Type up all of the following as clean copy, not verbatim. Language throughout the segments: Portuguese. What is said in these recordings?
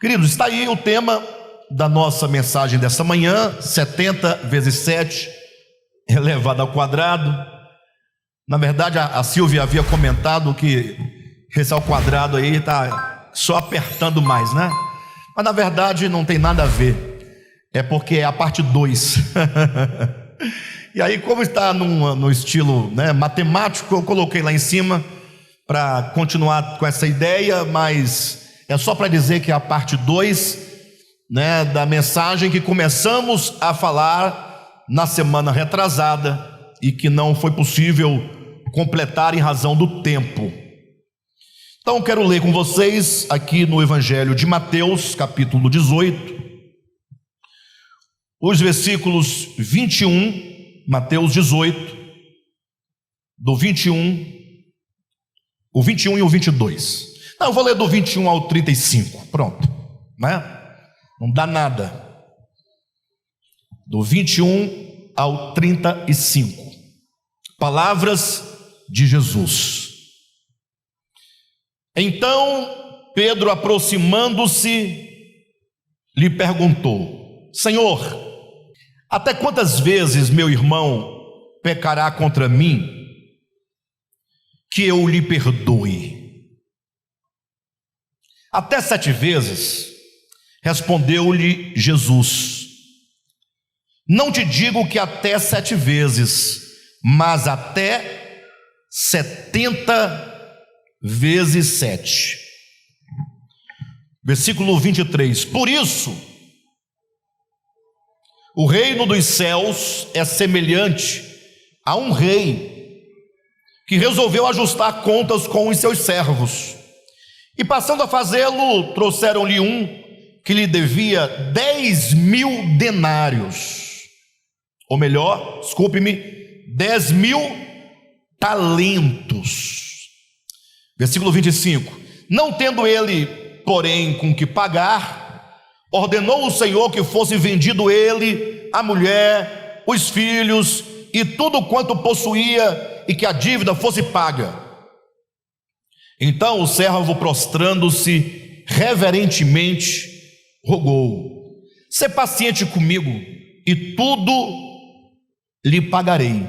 Queridos, está aí o tema da nossa mensagem desta manhã: 70 vezes 7 elevado ao quadrado. Na verdade, a Silvia havia comentado que esse ao quadrado aí está só apertando mais, né? Mas na verdade não tem nada a ver, é porque é a parte 2. E aí, como está no estilo, né, matemático, eu coloquei lá em cima para continuar com essa ideia, mas é só para dizer que é a parte 2, né, da mensagem que começamos a falar na semana retrasada e que não foi possível completar em razão do tempo. Então quero ler com vocês aqui no Evangelho de Mateus, capítulo 18, os versículos 21, Mateus 18, do 21, o 21 e o 22. Não, eu vou ler do 21 ao 35, pronto, né? Não dá nada. Do 21 ao 35, palavras de Jesus. Então Pedro, aproximando-se, lhe perguntou: Senhor, até quantas vezes meu irmão pecará contra mim, que eu lhe perdoe? Até 7 vezes? Respondeu-lhe Jesus: Não te digo que até 7 vezes, mas até 70 vezes 7. Versículo 23. Por isso, o reino dos céus é semelhante a um rei que resolveu ajustar contas com os seus servos. E passando a fazê-lo, trouxeram-lhe um que lhe devia 10.000 denários. Ou melhor, desculpe-me, 10.000 talentos. Versículo 25. Não tendo ele, porém, com que pagar, ordenou o Senhor que fosse vendido ele, a mulher, os filhos e tudo quanto possuía, e que a dívida fosse paga. Então o servo, prostrando-se reverentemente, rogou: Sê paciente comigo, e tudo lhe pagarei.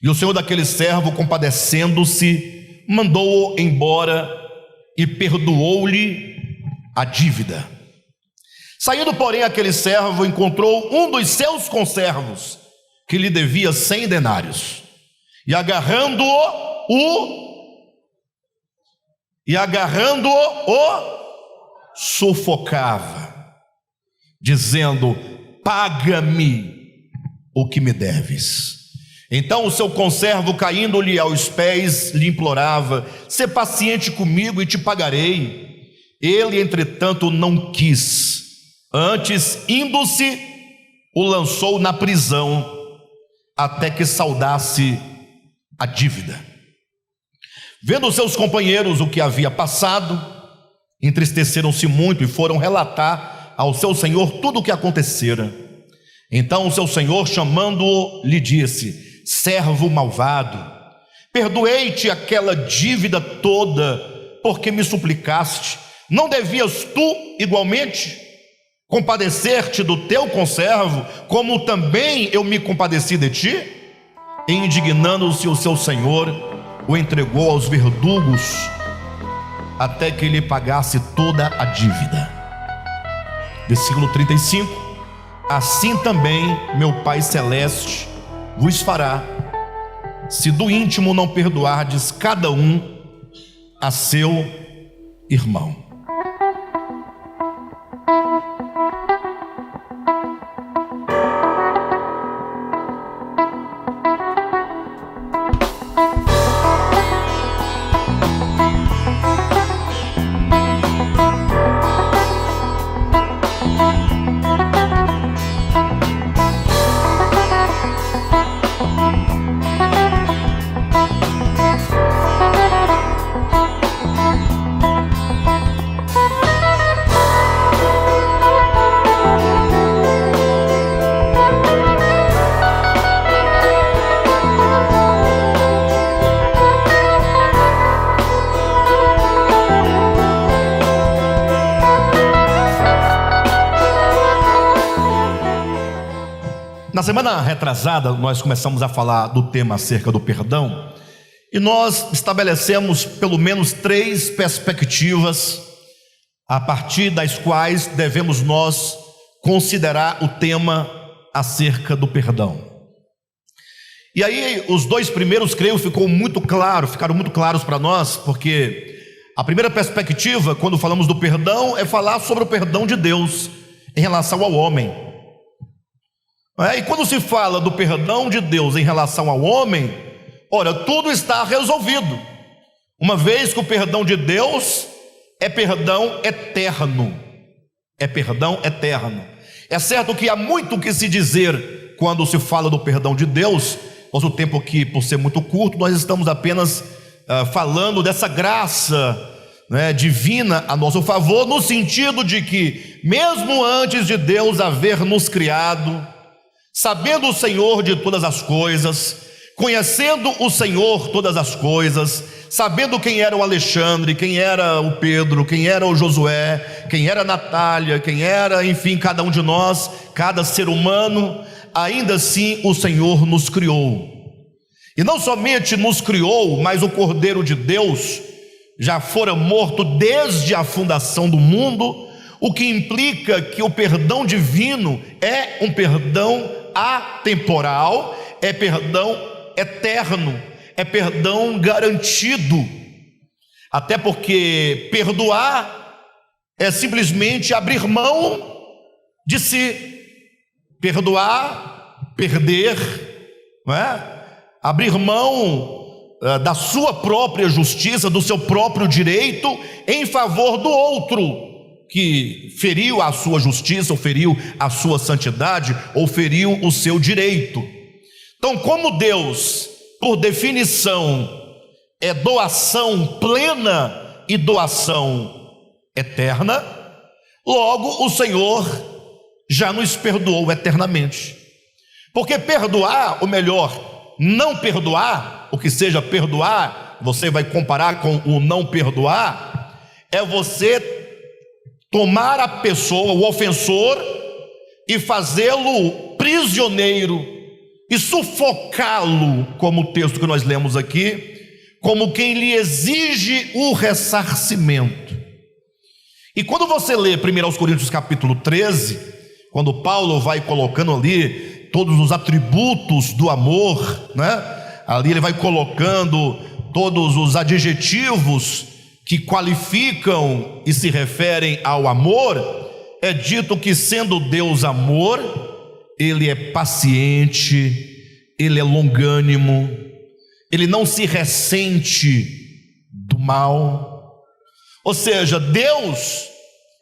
E o senhor daquele servo, compadecendo-se, mandou-o embora e perdoou-lhe a dívida. Saindo, porém, aquele servo encontrou um dos seus conservos que lhe devia 100 denários, e agarrando-o, sufocava, dizendo: paga-me o que me deves. Então o seu conservo, caindo-lhe aos pés, lhe implorava: sê paciente comigo e te pagarei. Ele, entretanto, não quis. Antes, indo-se, o lançou na prisão, até que saldasse a dívida. Vendo os seus companheiros o que havia passado, entristeceram-se muito e foram relatar ao seu senhor tudo o que acontecera. Então o seu senhor, chamando-o, lhe disse: servo malvado, perdoei-te aquela dívida toda, porque me suplicaste. Não devias tu igualmente compadecer-te do teu conservo, como também eu me compadeci de ti? E indignando-se o seu senhor, o entregou aos verdugos, até que lhe pagasse toda a dívida. Versículo 35. Assim também meu Pai Celeste vos fará, se do íntimo não perdoardes cada um a seu irmão. Na semana retrasada, nós começamos a falar do tema acerca do perdão, e nós estabelecemos pelo menos 3 perspectivas a partir das quais devemos nós considerar o tema acerca do perdão. E aí, os 2 primeiros, creio, ficaram muito claros para nós, porque a primeira perspectiva, quando falamos do perdão, é falar sobre o perdão de Deus em relação ao homem. E quando se fala do perdão de Deus em relação ao homem, ora, tudo está resolvido, uma vez que o perdão de Deus é perdão eterno. É perdão eterno. É certo que há muito o que se dizer quando se fala do perdão de Deus. Nosso tempo aqui, por ser muito curto, nós estamos apenas falando dessa graça, divina a nosso favor, no sentido de que, mesmo antes de Deus haver nos criado, sabendo o Senhor de todas as coisas, conhecendo o Senhor todas as coisas, sabendo quem era o Alexandre, quem era o Pedro, quem era o Josué, quem era a Natália, quem era, enfim, cada um de nós, cada ser humano, ainda assim o Senhor nos criou. E não somente nos criou, mas o Cordeiro de Deus já fora morto desde a fundação do mundo, o que implica que o perdão divino é um perdão atemporal, é perdão eterno, é perdão garantido. Até porque perdoar é simplesmente abrir mão de si. Perdoar, perder, não é? Abrir mão da sua própria justiça, do seu próprio direito, em favor do outro, que feriu a sua justiça, ou feriu a sua santidade, ou feriu o seu direito. Então, como Deus, por definição, é doação plena e doação eterna, logo o Senhor já nos perdoou eternamente. Porque perdoar, ou melhor, não perdoar, o que seja perdoar, você vai comparar com o não perdoar, é você tomar a pessoa, o ofensor, e fazê-lo prisioneiro e sufocá-lo, como o texto que nós lemos aqui, como quem lhe exige o ressarcimento. E quando você lê 1 Coríntios capítulo 13, quando Paulo vai colocando ali todos os atributos do amor, ali ele vai colocando todos os adjetivos que qualificam e se referem ao amor, é dito que, sendo Deus amor, Ele é paciente, Ele é longânimo, Ele não se ressente do mal. Ou seja, Deus,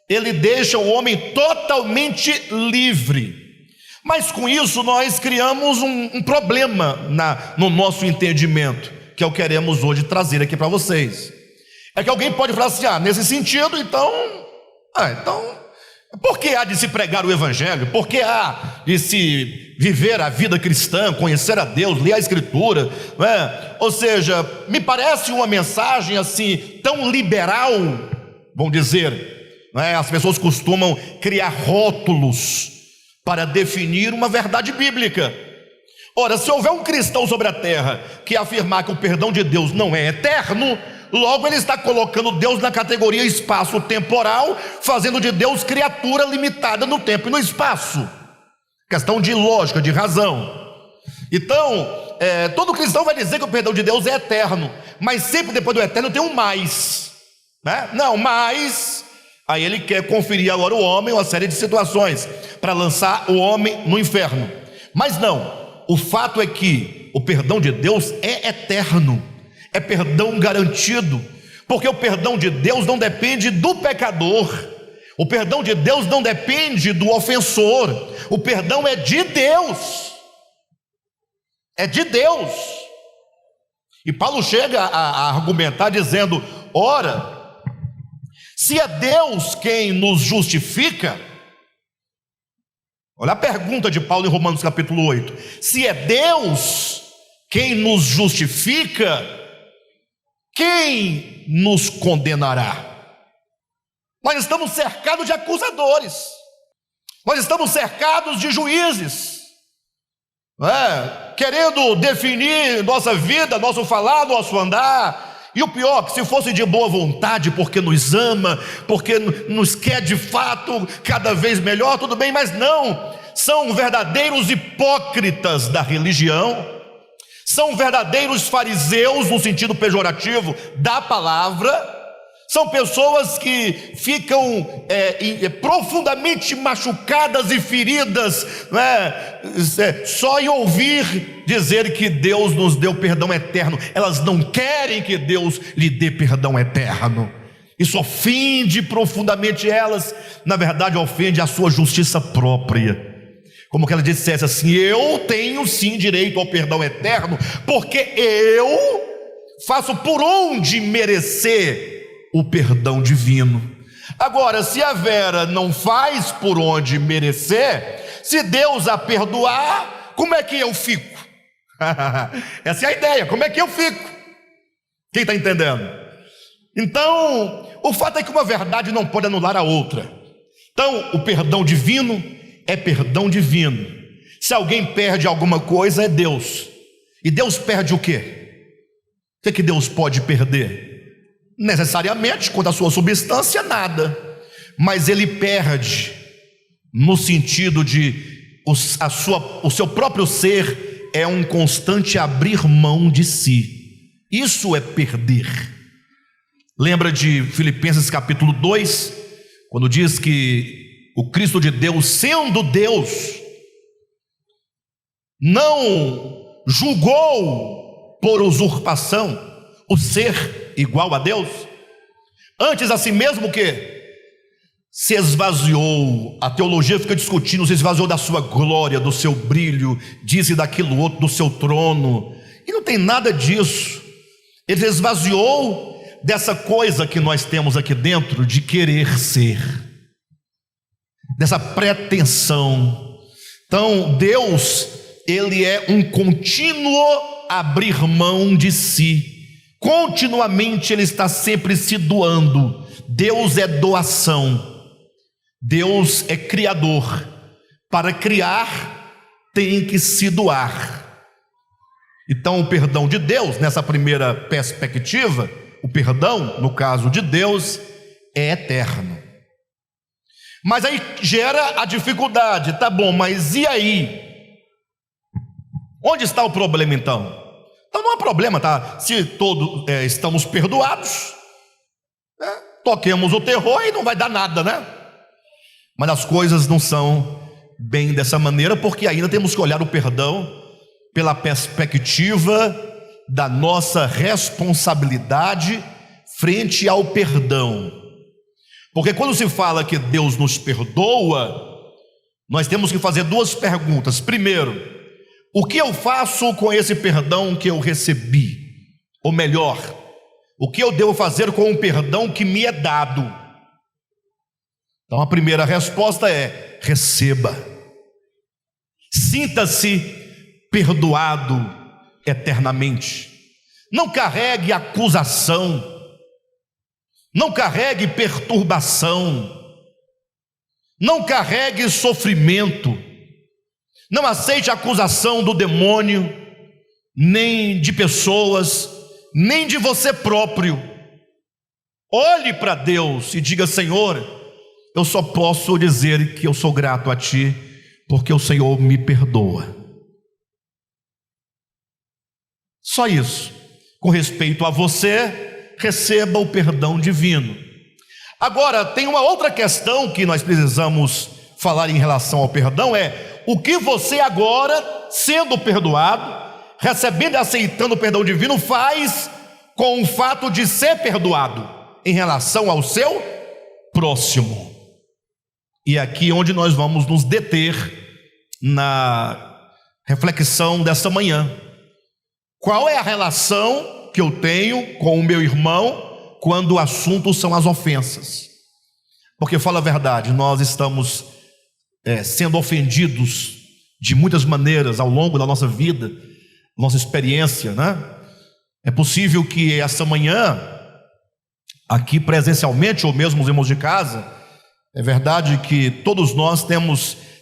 Ele deixa o homem totalmente livre. Mas com isso nós criamos um problema no nosso entendimento, que é o que queremos hoje trazer aqui para vocês. É que alguém pode falar assim, nesse sentido, então, por que há de se pregar o Evangelho? Por que há de se viver a vida cristã, conhecer a Deus, ler a Escritura, não é? Ou seja, me parece uma mensagem assim, tão liberal, vamos dizer, não é? As pessoas costumam criar rótulos para definir uma verdade bíblica. Ora, se houver um cristão sobre a terra que afirmar que o perdão de Deus não é eterno, logo ele está colocando Deus na categoria espaço temporal, fazendo de Deus criatura limitada no tempo e no espaço. Questão de lógica, de razão. Então, todo cristão vai dizer que o perdão de Deus é eterno, mas sempre depois do eterno tem um mais, Não, mais. Aí ele quer conferir agora o homem uma série de situações para lançar o homem no inferno. Mas não, o fato é que o perdão de Deus é eterno, é perdão garantido, porque o perdão de Deus não depende do pecador, o perdão de Deus não depende do ofensor, o perdão é de Deus, é de Deus. E Paulo chega a argumentar dizendo, ora, se é Deus quem nos justifica, olha a pergunta de Paulo em Romanos capítulo 8, se é Deus quem nos justifica, quem nos condenará? Nós estamos cercados de acusadores, nós estamos cercados de juízes, querendo definir nossa vida, nosso falar, nosso andar. E o pior, que se fosse de boa vontade, porque nos ama, porque nos quer de fato cada vez melhor, tudo bem, mas não, são verdadeiros hipócritas da religião, são verdadeiros fariseus no sentido pejorativo da palavra. São pessoas que ficam profundamente machucadas e feridas, só em ouvir dizer que Deus nos deu perdão eterno. Elas não querem que Deus lhe dê perdão eterno. Isso ofende profundamente elas. Na verdade, ofende a sua justiça própria. Como que ela dissesse assim: eu tenho sim direito ao perdão eterno, porque eu faço por onde merecer o perdão divino. Agora, se a Vera não faz por onde merecer, se Deus a perdoar, como é que eu fico? Essa é a ideia, como é que eu fico? Quem está entendendo? Então, o fato é que uma verdade não pode anular a outra. Então, o perdão divino é perdão divino. Se alguém perde alguma coisa, é Deus. E Deus perde o quê? O que Deus pode perder? Necessariamente, quanto à sua substância, nada, mas ele perde no sentido de o seu próprio ser é um constante abrir mão de si. Isso é perder. Lembra de Filipenses capítulo 2, quando diz que o Cristo de Deus, sendo Deus, não julgou por usurpação o ser igual a Deus, antes a si mesmo o quê? Se esvaziou. A teologia fica discutindo, se esvaziou da sua glória, do seu brilho, disse daquilo outro, do seu trono, e não tem nada disso. Ele se esvaziou dessa coisa que nós temos aqui dentro, de querer ser, dessa pretensão. Então Deus, ele é um contínuo abrir mão de si. Continuamente ele está sempre se doando. Deus é doação. Deus é criador. Para criar tem que se doar. Então o perdão de Deus, nessa primeira perspectiva, o perdão, no caso de Deus, é eterno. Mas aí gera a dificuldade. Tá bom, mas e aí? Onde está o problema então? Então não há problema, tá? Se todos estamos perdoados, toquemos o terror e não vai dar nada, né? Mas as coisas não são bem dessa maneira, porque ainda temos que olhar o perdão pela perspectiva da nossa responsabilidade frente ao perdão. Porque quando se fala que Deus nos perdoa, nós temos que fazer duas perguntas. Primeiro, o que eu faço com esse perdão que eu recebi? Ou melhor, o que eu devo fazer com o perdão que me é dado? Então a primeira resposta é: receba. Sinta-se perdoado eternamente. Não carregue acusação, não carregue perturbação, não carregue sofrimento. Não aceite a acusação do demônio, nem de pessoas, nem de você próprio. Olhe para Deus e diga: Senhor, eu só posso dizer que eu sou grato a Ti, porque o Senhor me perdoa. Só isso. Com respeito a você, receba o perdão divino. Agora, tem uma outra questão que nós precisamos falar em relação ao perdão, o que você agora, sendo perdoado, recebendo e aceitando o perdão divino, faz com o fato de ser perdoado em relação ao seu próximo. E é aqui onde nós vamos nos deter na reflexão dessa manhã. Qual é a relação que eu tenho com o meu irmão quando o assunto são as ofensas? Porque, fala a verdade, nós estamos sendo ofendidos de muitas maneiras ao longo da nossa vida, nossa experiência, né? É possível que essa manhã, aqui presencialmente, ou mesmo os irmãos de casa, é verdade que todos nós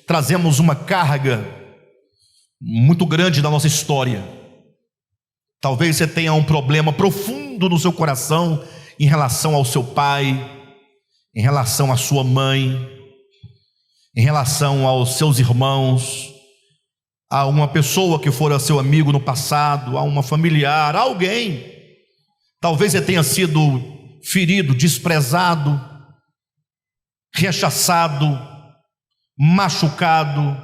trazemos uma carga muito grande da nossa história. Talvez você tenha um problema profundo no seu coração em relação ao seu pai, em relação à sua mãe, em relação aos seus irmãos, a uma pessoa que fora seu amigo no passado, a uma familiar, a alguém. Talvez você tenha sido ferido, desprezado, rechaçado, machucado,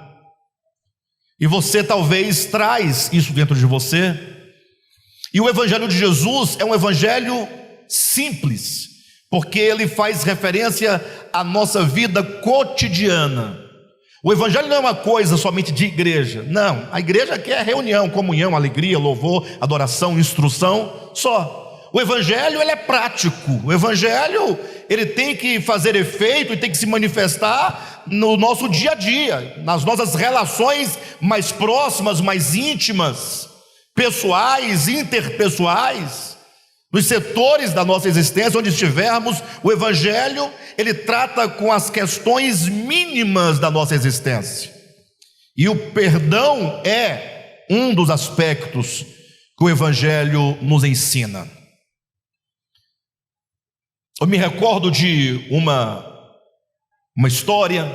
e você talvez traz isso dentro de você. E o Evangelho de Jesus é um evangelho simples, porque ele faz referência à nossa vida cotidiana. O Evangelho não é uma coisa somente de igreja, não. A igreja quer reunião, comunhão, alegria, louvor, adoração, instrução, só. O Evangelho, ele é prático. O Evangelho, ele tem que fazer efeito e tem que se manifestar no nosso dia a dia, nas nossas relações mais próximas, mais íntimas, pessoais, interpessoais, nos setores da nossa existência, onde estivermos. O Evangelho, ele trata com as questões mínimas da nossa existência. E o perdão é um dos aspectos que o Evangelho nos ensina. Eu me recordo de uma história,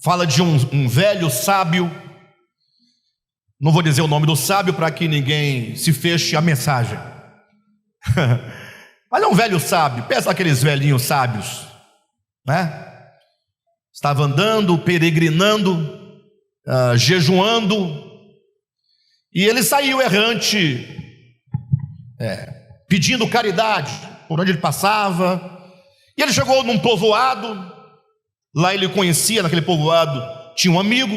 fala de um velho sábio. Não vou dizer o nome do sábio para que ninguém se feche a mensagem. Mas é um velho sábio, pensa aqueles velhinhos sábios, né? Estava andando, peregrinando, jejuando, e ele saiu errante, pedindo caridade por onde ele passava. E ele chegou num povoado. Lá ele conhecia, naquele povoado tinha um amigo.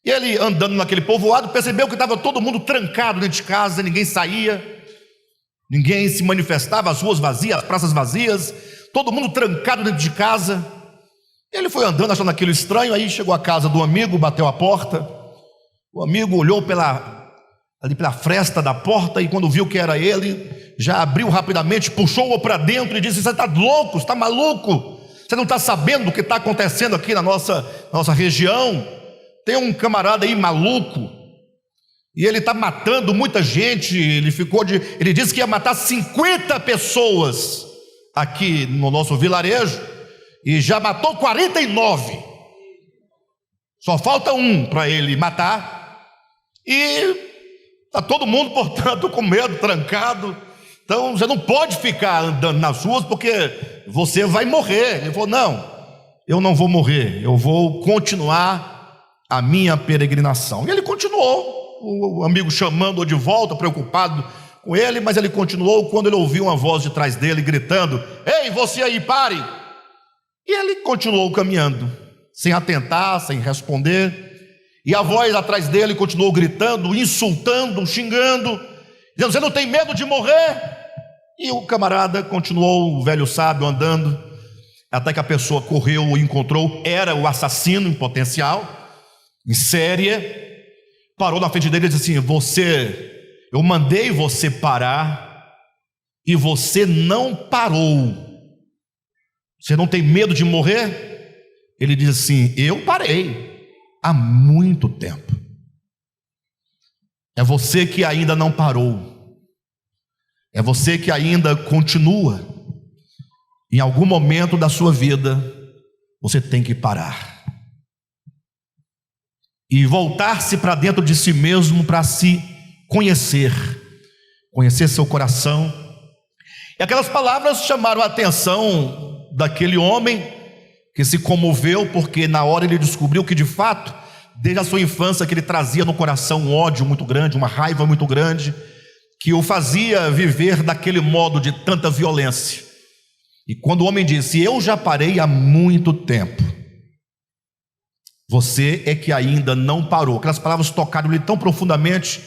E ele, andando naquele povoado, percebeu que estava todo mundo trancado dentro de casa, ninguém saía, ninguém se manifestava, as ruas vazias, as praças vazias, todo mundo trancado dentro de casa. Ele foi andando achando aquilo estranho. Aí chegou à casa do amigo, bateu a porta. O amigo olhou ali pela fresta da porta, e quando viu que era ele, já abriu rapidamente, puxou-o para dentro e disse: você está louco, você está maluco? Você não está sabendo o que está acontecendo aqui na nossa região? Tem um camarada aí maluco, e ele está matando muita gente. Ele disse que ia matar 50 pessoas aqui no nosso vilarejo, e já matou 49. Só falta um para ele matar. E está todo mundo, portanto, com medo, trancado. Então você não pode ficar andando nas ruas, porque você vai morrer. Ele falou: não, eu não vou morrer, eu vou continuar a minha peregrinação. E ele continuou, o amigo chamando-o de volta, preocupado com ele, mas ele continuou. Quando ele ouviu uma voz de trás dele gritando: ei, você aí, pare! E ele continuou caminhando, sem atentar, sem responder. E a voz atrás dele continuou gritando, insultando, xingando, dizendo: você não tem medo de morrer? E o camarada continuou, o velho sábio, andando, até que a pessoa correu e encontrou. Era o assassino em potencial, em série. Parou na frente dele e disse assim: eu mandei você parar e você não parou. Você não tem medo de morrer? Ele diz assim: eu parei há muito tempo. É você que ainda não parou. É você que ainda continua. Em algum momento da sua vida, você tem que parar e voltar-se para dentro de si mesmo, para se conhecer seu coração. E aquelas palavras chamaram a atenção daquele homem, que se comoveu, porque na hora ele descobriu que de fato, desde a sua infância, que ele trazia no coração um ódio muito grande, uma raiva muito grande, que o fazia viver daquele modo de tanta violência. E quando o homem disse: eu já parei há muito tempo, você é que ainda não parou. Aquelas palavras tocaram-lhe tão profundamente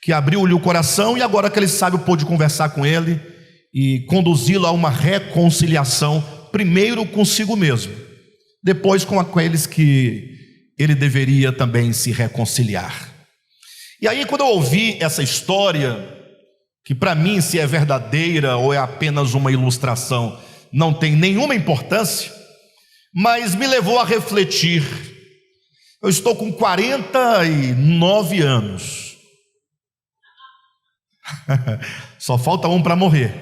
que abriu-lhe o coração. E agora aquele sábio pôde conversar com ele e conduzi-lo a uma reconciliação, primeiro consigo mesmo, depois com aqueles que ele deveria também se reconciliar. E aí, quando eu ouvi essa história, que para mim, se é verdadeira ou é apenas uma ilustração, não tem nenhuma importância, mas me levou a refletir. Eu estou com 49 anos. Só falta um para morrer.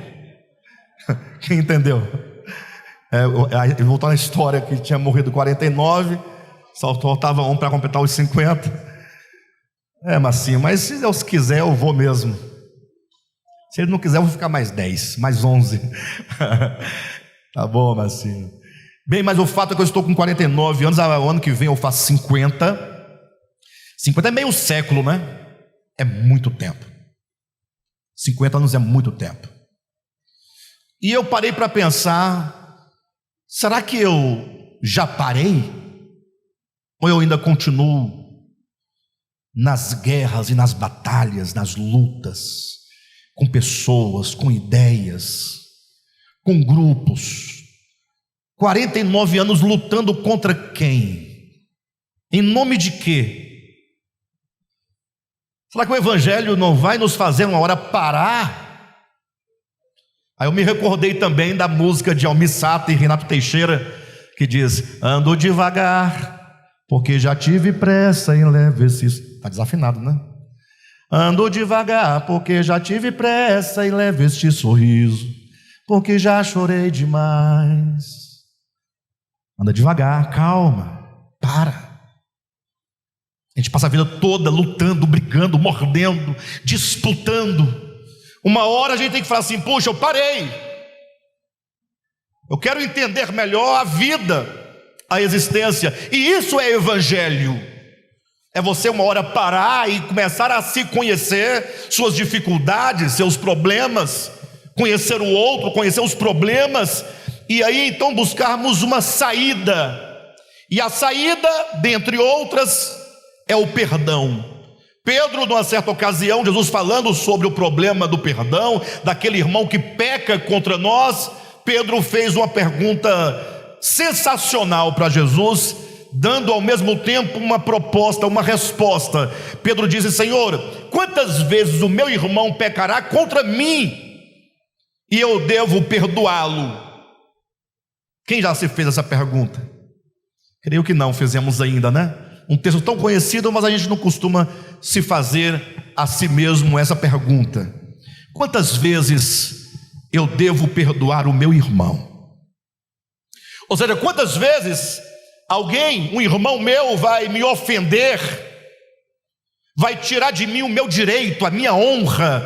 Quem entendeu? Voltar na história que tinha morrido 49, só faltava um para completar os 50. Marcinho, mas se Deus quiser eu vou mesmo. Se Ele não quiser eu vou ficar mais 10, mais 11. Tá bom, Marcinho. Bem, mas o fato é que eu estou com 49 anos. O ano que vem eu faço 50. 50 é meio século, né? É muito tempo. 50 anos é muito tempo. E eu parei para pensar: será que eu já parei? Ou eu ainda continuo nas guerras e nas batalhas, nas lutas, com pessoas, com ideias, com grupos? 49 anos lutando contra quem? Em nome de quê? Será que o Evangelho não vai nos fazer uma hora parar? Aí eu me recordei também da música de Almir Sater e Renato Teixeira, que diz: ando devagar, porque já tive pressa em leve esse... Está desafinado, né? Ando devagar, porque já tive pressa em leve este sorriso, porque já chorei demais. Anda devagar, calma, para. A gente passa a vida toda lutando, brigando, mordendo, disputando. Uma hora a gente tem que falar assim: puxa, eu parei. Eu quero entender melhor a vida, a existência. E isso é evangelho. É você uma hora parar e começar a se conhecer, suas dificuldades, seus problemas, conhecer o outro, conhecer os problemas, e aí então buscarmos uma saída. E a saída, dentre outras, é o perdão. Pedro, numa certa ocasião, Jesus falando sobre o problema do perdão, daquele irmão que peca contra nós, Pedro fez uma pergunta sensacional para Jesus, dando ao mesmo tempo uma proposta, uma resposta. Pedro disse: Senhor, quantas vezes o meu irmão pecará contra mim e eu devo perdoá-lo? Quem já se fez essa pergunta? Creio que não fizemos ainda, né? Um texto tão conhecido, mas a gente não costuma se fazer a si mesmo essa pergunta: quantas vezes eu devo perdoar o meu irmão? Ou seja, quantas vezes alguém, um irmão meu, vai me ofender, vai tirar de mim o meu direito, a minha honra,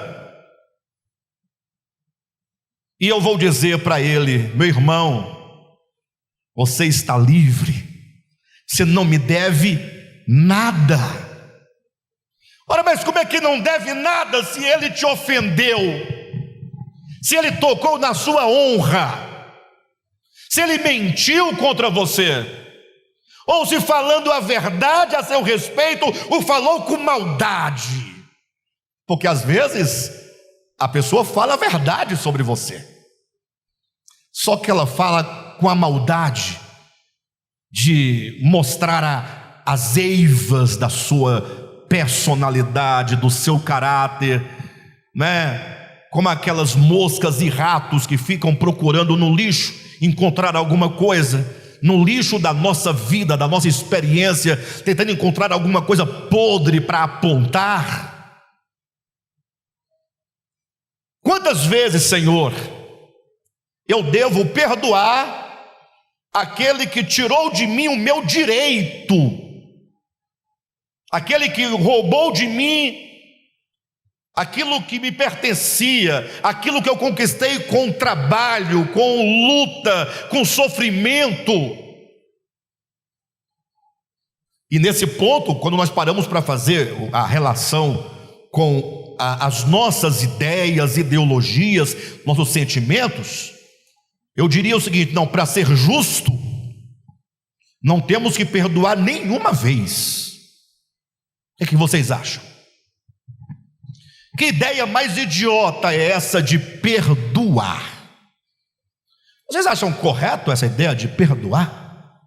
e eu vou dizer para ele: meu irmão, você está livre, você não me deve nada. Ora, mas como é que não deve nada se ele te ofendeu, se ele tocou na sua honra, se ele mentiu contra você? Ou se falando a verdade a seu respeito, o falou com maldade? Porque às vezes a pessoa fala a verdade sobre você, só que ela fala com a maldade de mostrar as eivas da sua personalidade, do seu caráter, né? Como aquelas moscas e ratos que ficam procurando no lixo encontrar alguma coisa, no lixo da nossa vida, da nossa experiência, tentando encontrar alguma coisa podre para apontar. Quantas vezes, Senhor, eu devo perdoar aquele que tirou de mim o meu direito, aquele que roubou de mim aquilo que me pertencia, aquilo que eu conquistei com trabalho, com luta, com sofrimento? E nesse ponto, quando nós paramos para fazer a relação com as nossas ideias, ideologias, nossos sentimentos, eu diria o seguinte: não, para ser justo, não temos que perdoar nenhuma vez. O que vocês acham? Que ideia mais idiota é essa de perdoar? Vocês acham correto essa ideia de perdoar?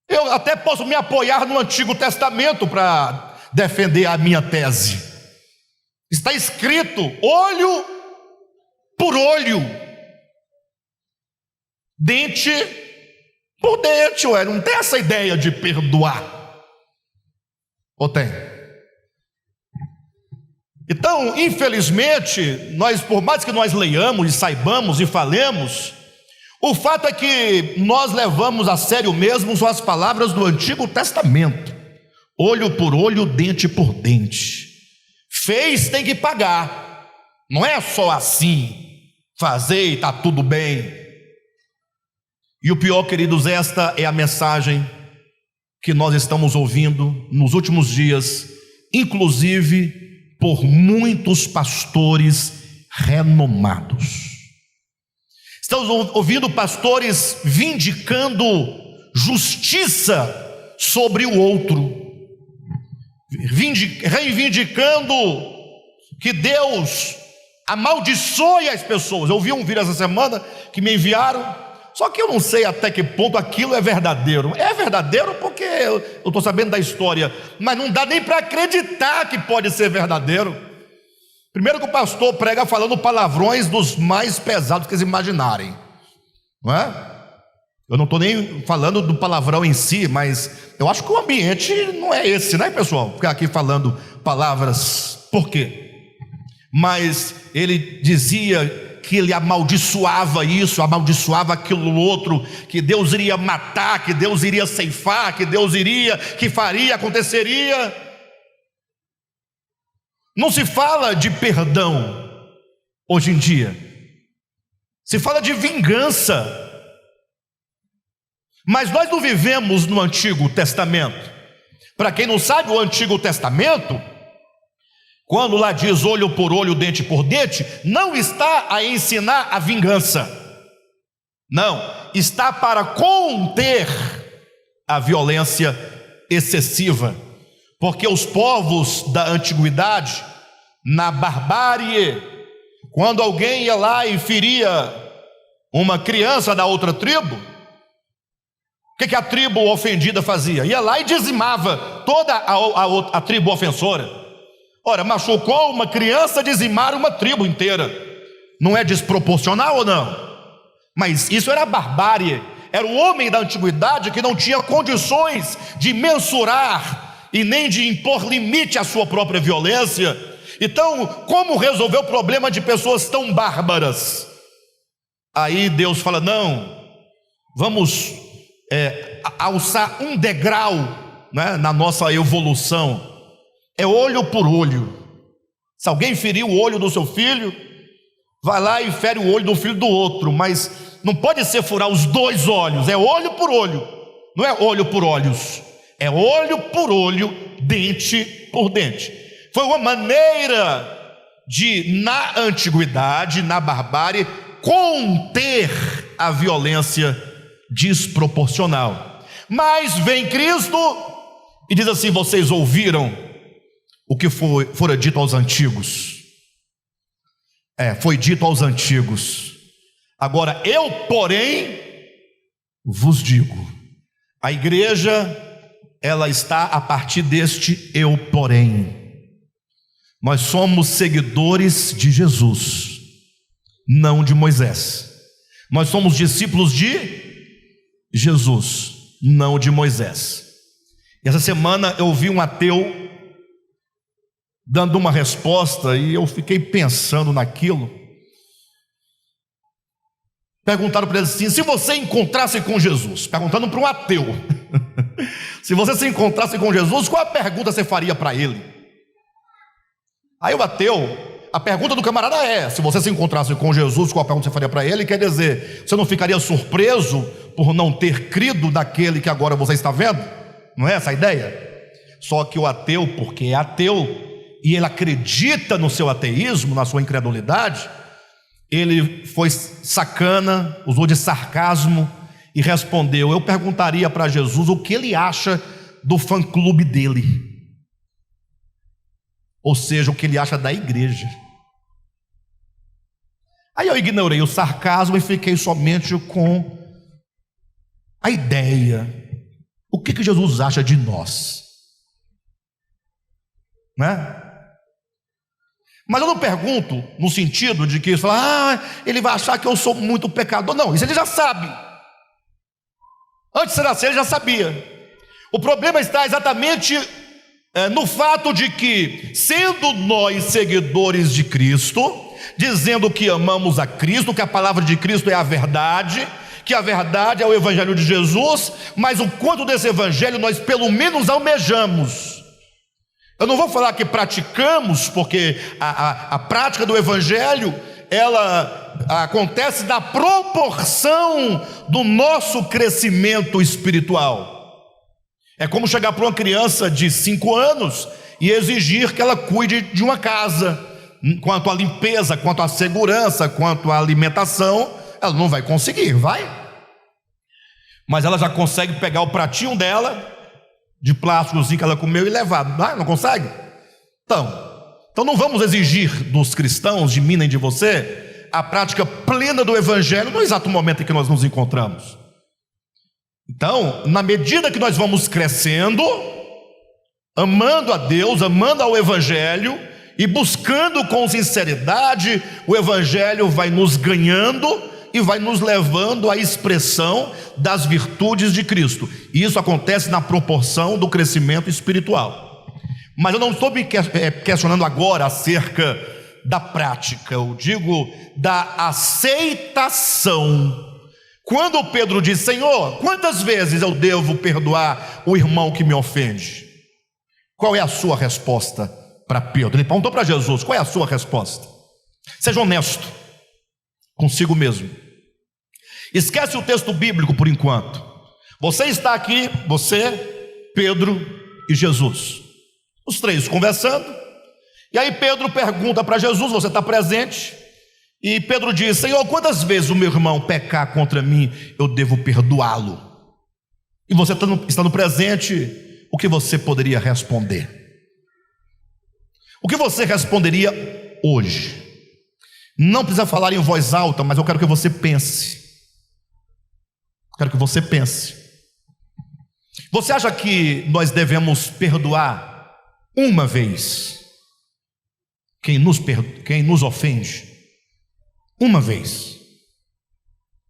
Eu até posso me apoiar no Antigo Testamento para defender a minha tese. Está escrito: olho por olho, dente por dentro, ué, não tem essa ideia de perdoar. Ou tem? Então, infelizmente, nós, por mais que nós leiamos e saibamos e falemos, o fato é que nós levamos a sério mesmo as palavras do Antigo Testamento: olho por olho, dente por dente. Fez, tem que pagar. Não é só assim, fazer e está tudo bem. E o pior, queridos, esta é a mensagem que nós estamos ouvindo nos últimos dias, inclusive por muitos pastores renomados. Estamos ouvindo pastores vindicando justiça sobre o outro, reivindicando que Deus amaldiçoe as pessoas. Eu ouvi um vídeo essa semana que me enviaram, só que eu não sei até que ponto aquilo é verdadeiro. É verdadeiro porque eu estou sabendo da história, mas não dá nem para acreditar que pode ser verdadeiro. Primeiro que o pastor prega falando palavrões dos mais pesados que eles imaginarem, não é? Eu não estou nem falando do palavrão em si, mas eu acho que o ambiente não é esse, né, pessoal? Ficar aqui falando palavras, por quê? Mas ele dizia que ele amaldiçoava isso, amaldiçoava aquilo outro, que Deus iria matar, que Deus iria ceifar, que faria, aconteceria. Não se fala de perdão hoje em dia, se fala de vingança. Mas nós não vivemos no Antigo Testamento. Para quem não sabe, o Antigo Testamento, quando lá diz olho por olho, dente por dente, não está a ensinar a vingança. Não, está para conter a violência excessiva. Porque os povos da antiguidade, na barbárie, quando alguém ia lá e feria uma criança da outra tribo, o que a tribo ofendida fazia? Ia lá e dizimava toda a tribo ofensora. Ora, machucou uma criança, dizimar uma tribo inteira. Não é desproporcional ou não? Mas isso era barbárie. Era o homem da antiguidade que não tinha condições de mensurar e nem de impor limite à sua própria violência. Então, como resolver o problema de pessoas tão bárbaras? Aí Deus fala: não, vamos alçar um degrau, né, na nossa evolução. É olho por olho. Se alguém ferir o olho do seu filho, vai lá e fere o olho do filho do outro, mas não pode ser furar os dois olhos. É olho por olho, não é olho por olhos, é olho por olho, dente por dente. Foi uma maneira de, na antiguidade, na barbárie, conter a violência desproporcional. Mas vem Cristo e diz assim: vocês ouviram o que fora dito aos antigos. Foi dito aos antigos. Agora eu, porém, vos digo. A igreja, ela está a partir deste eu, porém. Nós somos seguidores de Jesus, não de Moisés. Nós somos discípulos de Jesus, não de Moisés. E essa semana eu vi um ateu dando uma resposta e eu fiquei pensando naquilo. Perguntaram para ele assim: se você encontrasse com Jesus, perguntando para um ateu, se você se encontrasse com Jesus, qual a pergunta você faria para ele? Aí o ateu, a pergunta do camarada é: se você se encontrasse com Jesus, qual a pergunta você faria para ele? Quer dizer, você não ficaria surpreso por não ter crido naquele que agora você está vendo? Não é essa a ideia? Só que o ateu, porque é ateu, e ele acredita no seu ateísmo, na sua incredulidade, ele foi sacana, usou de sarcasmo e respondeu: eu perguntaria para Jesus o que ele acha do fã-clube dele, ou seja, o que ele acha da igreja. Aí eu ignorei o sarcasmo e fiquei somente com a ideia: o que Jesus acha de nós, né? Mas eu não pergunto no sentido de que ele vai achar que eu sou muito pecador. Não, isso ele já sabe. Antes de nascer, ele já sabia. O problema está exatamente no fato de que, sendo nós seguidores de Cristo, dizendo que amamos a Cristo, que a palavra de Cristo é a verdade, que a verdade é o Evangelho de Jesus, mas o quanto desse Evangelho nós pelo menos almejamos. Eu não vou falar que praticamos, porque a prática do Evangelho, ela acontece na proporção do nosso crescimento espiritual. É como chegar para uma criança de 5 anos e exigir que ela cuide de uma casa, quanto à limpeza, quanto à segurança, quanto à alimentação, ela não vai conseguir, vai? Mas ela já consegue pegar o pratinho dela, de plásticozinho que ela comeu, e levar, não consegue? Então não vamos exigir dos cristãos, de mim nem de você, a prática plena do Evangelho no exato momento em que nós nos encontramos. Então, na medida que nós vamos crescendo, amando a Deus, amando ao Evangelho e buscando com sinceridade, o Evangelho vai nos ganhando e vai nos levando à expressão das virtudes de Cristo. E isso acontece na proporção do crescimento espiritual. Mas eu não estou me questionando agora acerca da prática, eu digo da aceitação. Quando Pedro diz: Senhor, quantas vezes eu devo perdoar o irmão que me ofende? Qual é a sua resposta para Pedro? Ele perguntou para Jesus: qual é a sua resposta? Seja honesto consigo mesmo. Esquece o texto bíblico por enquanto. Você está aqui, você, Pedro e Jesus, os três conversando. E aí Pedro pergunta para Jesus, você está presente? E Pedro diz: Senhor, quantas vezes o meu irmão pecar contra mim, eu devo perdoá-lo? E você estando presente, o que você poderia responder? O que você responderia hoje? Não precisa falar em voz alta, mas eu quero que você pense. Quero que você pense. Você acha que nós devemos perdoar uma vez quem nos ofende? Uma vez,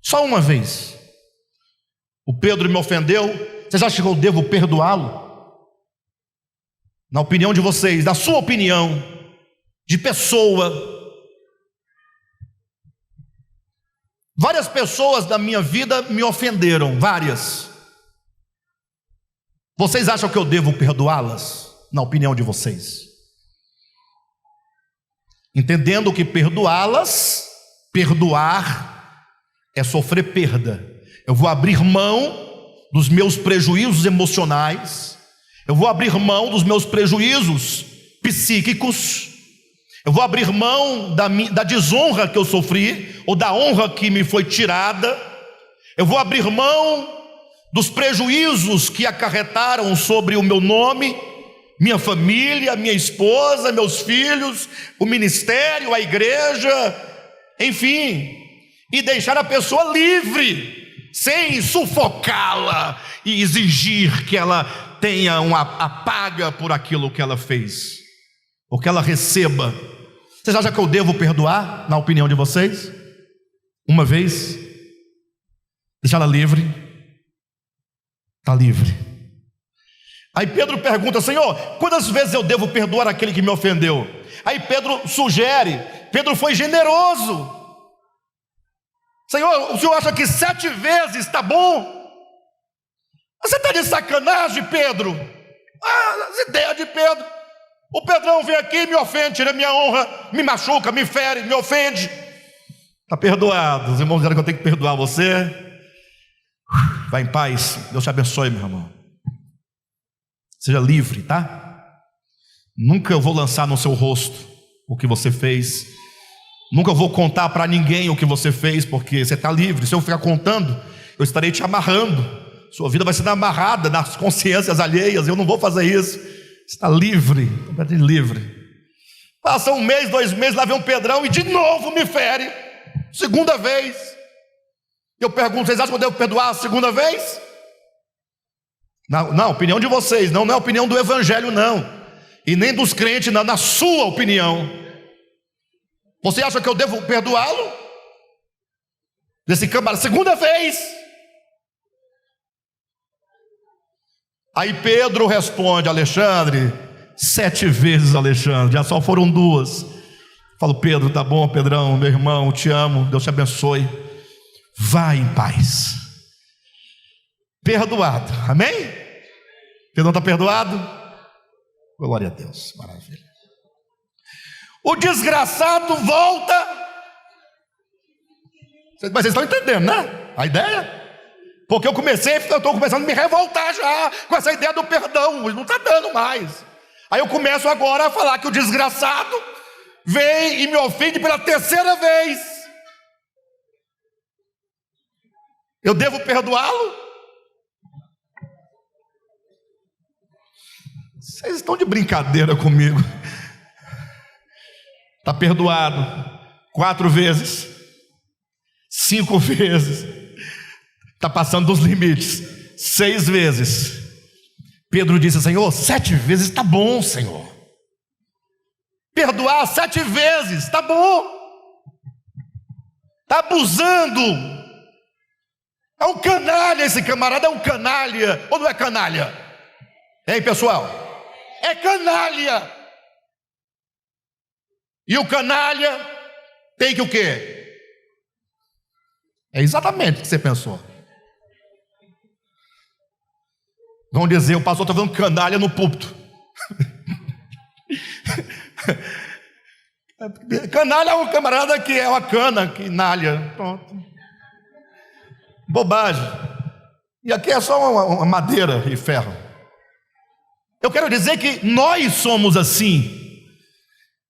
só uma vez. O Pedro me ofendeu, vocês acham que eu devo perdoá-lo? Na opinião de vocês, na sua opinião, de pessoa. Várias pessoas da minha vida me ofenderam, várias. Vocês acham que eu devo perdoá-las? Na opinião de vocês, entendendo que perdoar é sofrer perda. Eu vou abrir mão dos meus prejuízos emocionais, eu vou abrir mão dos meus prejuízos psíquicos, eu vou abrir mão da desonra que eu sofri, ou da honra que me foi tirada, eu vou abrir mão dos prejuízos que acarretaram sobre o meu nome, minha família, minha esposa, meus filhos, o ministério, a igreja, enfim, e deixar a pessoa livre, sem sufocá-la e exigir que ela tenha a paga por aquilo que ela fez, ou que ela receba. Vocês acham que eu devo perdoar, na opinião de vocês? Uma vez, deixar ela livre, está livre. Aí Pedro pergunta: Senhor, quantas vezes eu devo perdoar aquele que me ofendeu? Aí Pedro sugere, Pedro foi generoso. Senhor, o senhor acha que 7 vezes está bom? Você está de sacanagem, Pedro? As ideias de Pedro. O Pedrão vem aqui, me ofende, tira minha honra, me machuca, me fere, me ofende. Está perdoado. Os irmãos disseram que eu tenho que perdoar você. Vai em paz, Deus te abençoe, meu irmão. Seja livre, tá? Nunca eu vou lançar no seu rosto o que você fez. Nunca vou contar para ninguém o que você fez, porque você está livre. Se eu ficar contando, eu estarei te amarrando. Sua vida vai ser amarrada nas consciências alheias. Eu não vou fazer isso. Você está livre, completamente livre. Passa 1 mês, 2 meses, lá vem um Pedrão e de novo me fere. Segunda vez. Eu pergunto: vocês acham que eu devo perdoar a segunda vez? Não, opinião de vocês, não é a opinião do Evangelho, não. E nem dos crentes, não, na sua opinião. Você acha que eu devo perdoá-lo? Desse camarada, segunda vez. Aí Pedro responde: Alexandre, 7 vezes, Alexandre, já só foram 2. Falo: Pedro, tá bom, Pedrão, meu irmão, te amo, Deus te abençoe, vai em paz, perdoado, amém? Pedro está perdoado? Glória a Deus, maravilha. O desgraçado volta. Mas vocês estão entendendo, né? A ideia? Porque eu estou começando a me revoltar já com essa ideia do perdão, não está dando mais. Aí eu começo agora a falar que o desgraçado vem e me ofende pela 3ª vez. Eu devo perdoá-lo? Vocês estão de brincadeira comigo. Está perdoado 4 vezes, 5 vezes, está passando dos limites, 6 vezes. Pedro disse: Senhor, 7 vezes está bom, Senhor. Perdoar 7 vezes está bom. Está abusando. É um canalha esse camarada, é um canalha. Ou não é canalha? Hein, pessoal? É canalha. E o canalha tem que o quê? É exatamente o que você pensou. Vão dizer: o pastor está vendo canalha no púlpito. Canalha é um camarada que é uma cana, que nalha. Pronto. Bobagem. E aqui é só uma madeira e ferro. Eu quero dizer que nós somos assim.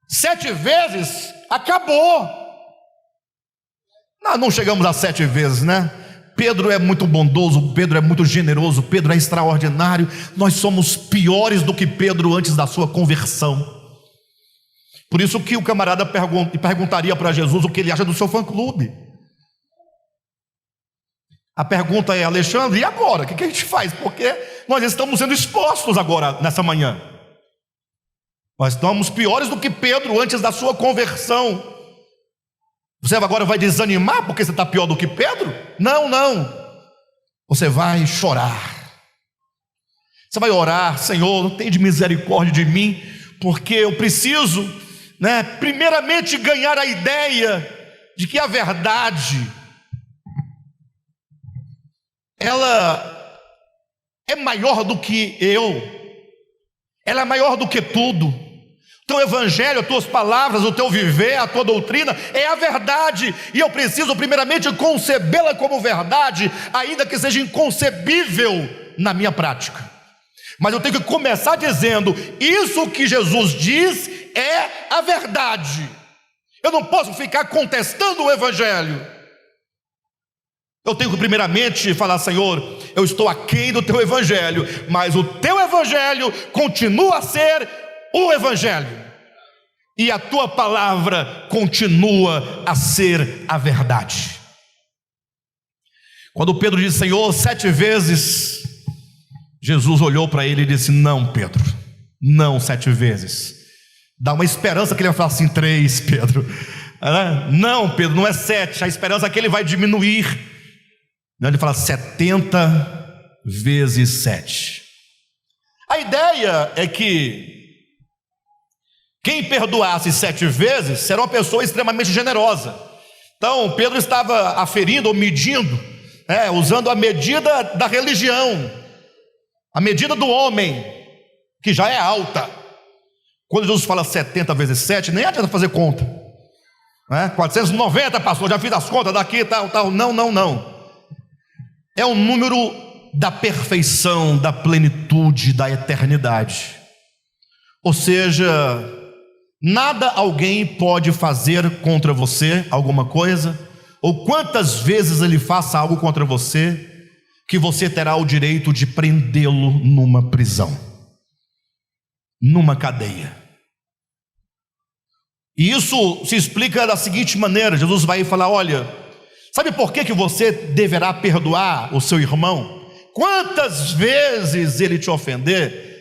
7 vezes, acabou. Nós não chegamos a 7 vezes, né? Pedro é muito bondoso, Pedro é muito generoso, Pedro é extraordinário. Nós somos piores do que Pedro antes da sua conversão. Por isso que o camarada perguntaria para Jesus o que ele acha do seu fã-clube. A pergunta é: Alexandre, e agora? O que a gente faz? Porque nós estamos sendo expostos agora, nessa manhã. Nós estamos piores do que Pedro antes da sua conversão. Você agora vai desanimar porque você está pior do que Pedro? Não, não. Você vai chorar. Você vai orar: Senhor, tem de misericórdia de mim, porque eu preciso, primeiramente ganhar a ideia de que a verdade, ela é maior do que eu, ela é maior do que tudo. O teu evangelho, as tuas palavras, o teu viver, a tua doutrina é a verdade, e eu preciso primeiramente concebê-la como verdade, ainda que seja inconcebível na minha prática. Mas eu tenho que começar dizendo: isso que Jesus diz é a verdade. Eu não posso ficar contestando o evangelho. Eu tenho que primeiramente falar: Senhor, eu estou aquém do teu evangelho, mas o teu evangelho continua a ser o evangelho, e a tua palavra continua a ser a verdade. Quando Pedro disse: Senhor, 7 vezes, Jesus olhou para ele e disse: não, Pedro, não 7 vezes. Dá uma esperança que ele vai falar assim: 3, Pedro. Não, Pedro, não é 7. A esperança é que ele vai diminuir. Ele fala 70 vezes 7. A ideia é que quem perdoasse 7 vezes será uma pessoa extremamente generosa. Então Pedro estava aferindo ou medindo, usando a medida da religião, a medida do homem, que já é alta. Quando Jesus fala 70 vezes 7, nem adianta fazer conta. 490, pastor, já fiz as contas daqui, tal. Não. É o número da perfeição, da plenitude, da eternidade. Ou seja, nada alguém pode fazer contra você, alguma coisa, ou quantas vezes ele faça algo contra você, que você terá o direito de prendê-lo numa prisão, numa cadeia. E isso se explica da seguinte maneira: Jesus vai falar: olha, sabe por que você deverá perdoar o seu irmão? Quantas vezes ele te ofender,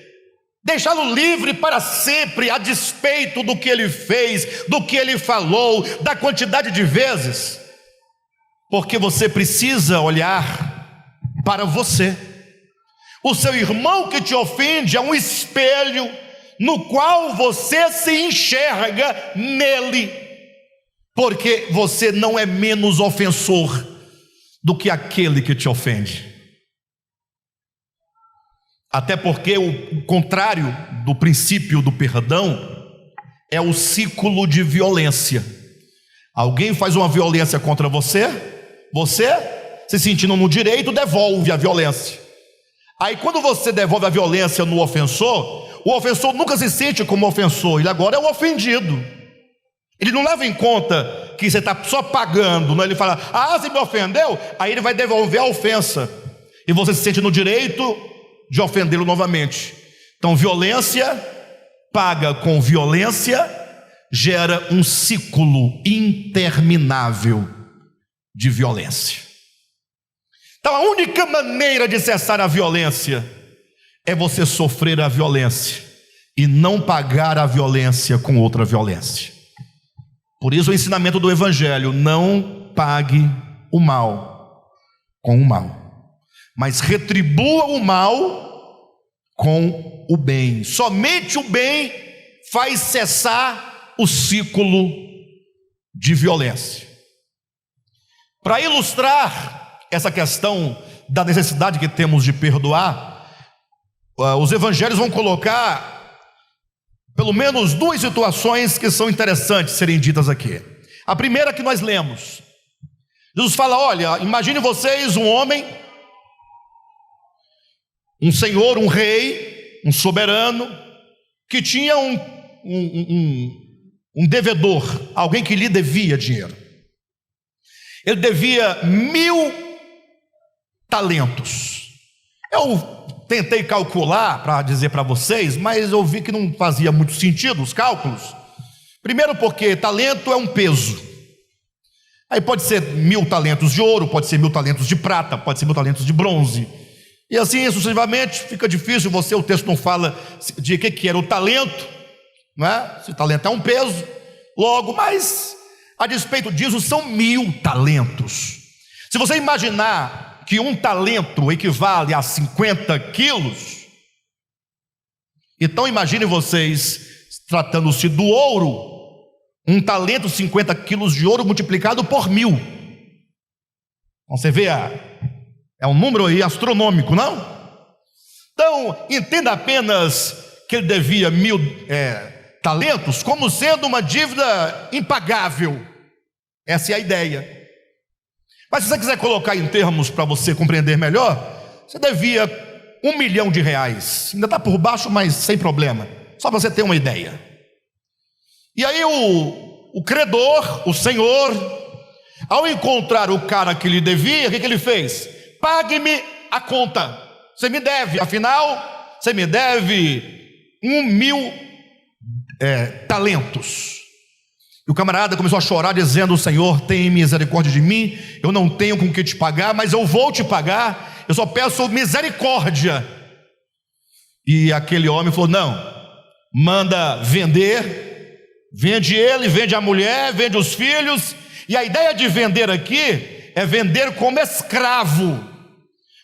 deixá-lo livre para sempre, a despeito do que ele fez, do que ele falou, da quantidade de vezes, porque você precisa olhar para você. O seu irmão que te ofende é um espelho no qual você se enxerga nele, porque você não é menos ofensor do que aquele que te ofende. Até porque o contrário do princípio do perdão é o ciclo de violência. Alguém faz uma violência contra você, você, se sentindo no direito, devolve a violência. Aí quando você devolve a violência no ofensor, o ofensor nunca se sente como ofensor, ele agora é o ofendido. Ele não leva em conta que você está só pagando, não? Ele fala, você me ofendeu? Aí ele vai devolver a ofensa, e você se sente no direito de ofendê-lo novamente. Então violência paga com violência gera um ciclo interminável de violência. Então a única maneira de cessar a violência é você sofrer a violência e não pagar a violência com outra violência. Por isso o ensinamento do Evangelho: não pague o mal com o mal, mas retribua o mal com o bem. Somente o bem faz cessar o ciclo de violência. Para ilustrar essa questão da necessidade que temos de perdoar, os evangelhos vão colocar pelo menos duas situações que são interessantes serem ditas aqui. A primeira que nós lemos, Jesus fala: olha, imagine vocês um homem, um senhor, um rei, um soberano, que tinha um devedor, alguém que lhe devia dinheiro. Ele devia 1000 talentos. Eu tentei calcular para dizer para vocês, mas eu vi que não fazia muito sentido os cálculos. Primeiro porque talento é um peso. Aí pode ser 1000 talentos de ouro, pode ser 1000 talentos de prata, pode ser 1000 talentos de bronze. E assim sucessivamente fica difícil o texto não fala de que era o talento, não é? Se o talento é um peso, logo, mas a despeito disso são 1000 talentos. Se você imaginar que um talento equivale a 50 quilos, então imagine vocês, tratando-se do ouro, um talento, 50 quilos de ouro multiplicado por 1000. Então você vê, é um número aí astronômico, não? Então entenda apenas que ele devia 1000 talentos como sendo uma dívida impagável. Essa é a ideia. Mas se você quiser colocar em termos para você compreender melhor, você devia R$1 milhão. Ainda está por baixo, mas sem problema, só para você ter uma ideia. E aí o credor, o senhor, ao encontrar o cara que lhe devia, o que ele fez? Pague-me a conta, você me deve, afinal você me deve 1.000 talentos. E o camarada começou a chorar dizendo: Senhor, tem misericórdia de mim, eu não tenho com que te pagar, mas eu vou te pagar, eu só peço misericórdia. E aquele homem falou: não, manda vender, vende ele, vende a mulher, vende os filhos. E a ideia de vender aqui é vender como escravo,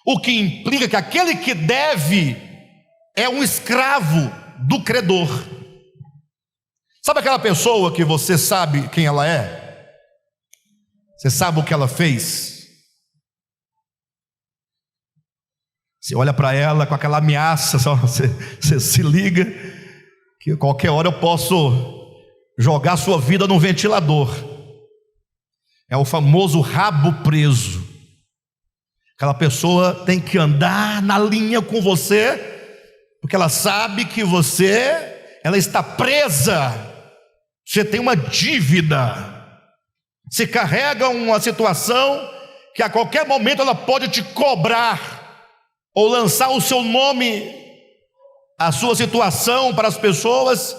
o que implica que aquele que deve é um escravo do credor. Sabe aquela pessoa que você sabe quem ela é? Você sabe o que ela fez? Você olha para ela com aquela ameaça, você se liga que a qualquer hora eu posso jogar sua vida no ventilador. É o famoso rabo preso. Aquela pessoa tem que andar na linha com você, porque ela sabe que ela está presa. Você tem uma dívida, você carrega uma situação que a qualquer momento ela pode te cobrar, ou lançar o seu nome, a sua situação para as pessoas.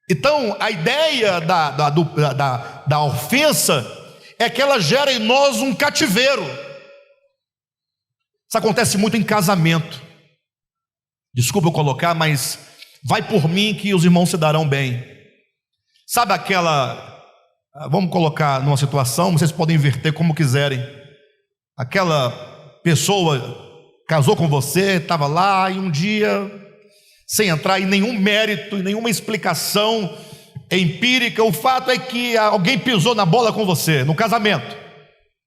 Então a ideia da ofensa é que ela gera em nós um cativeiro. Isso acontece muito em casamento. Desculpa eu colocar, mas vai por mim que os irmãos se darão bem. Sabe vamos colocar numa situação, vocês podem inverter como quiserem. Aquela pessoa casou com você, estava lá, e um dia, sem entrar em nenhum mérito, em nenhuma explicação empírica, o fato é que alguém pisou na bola com você, no casamento.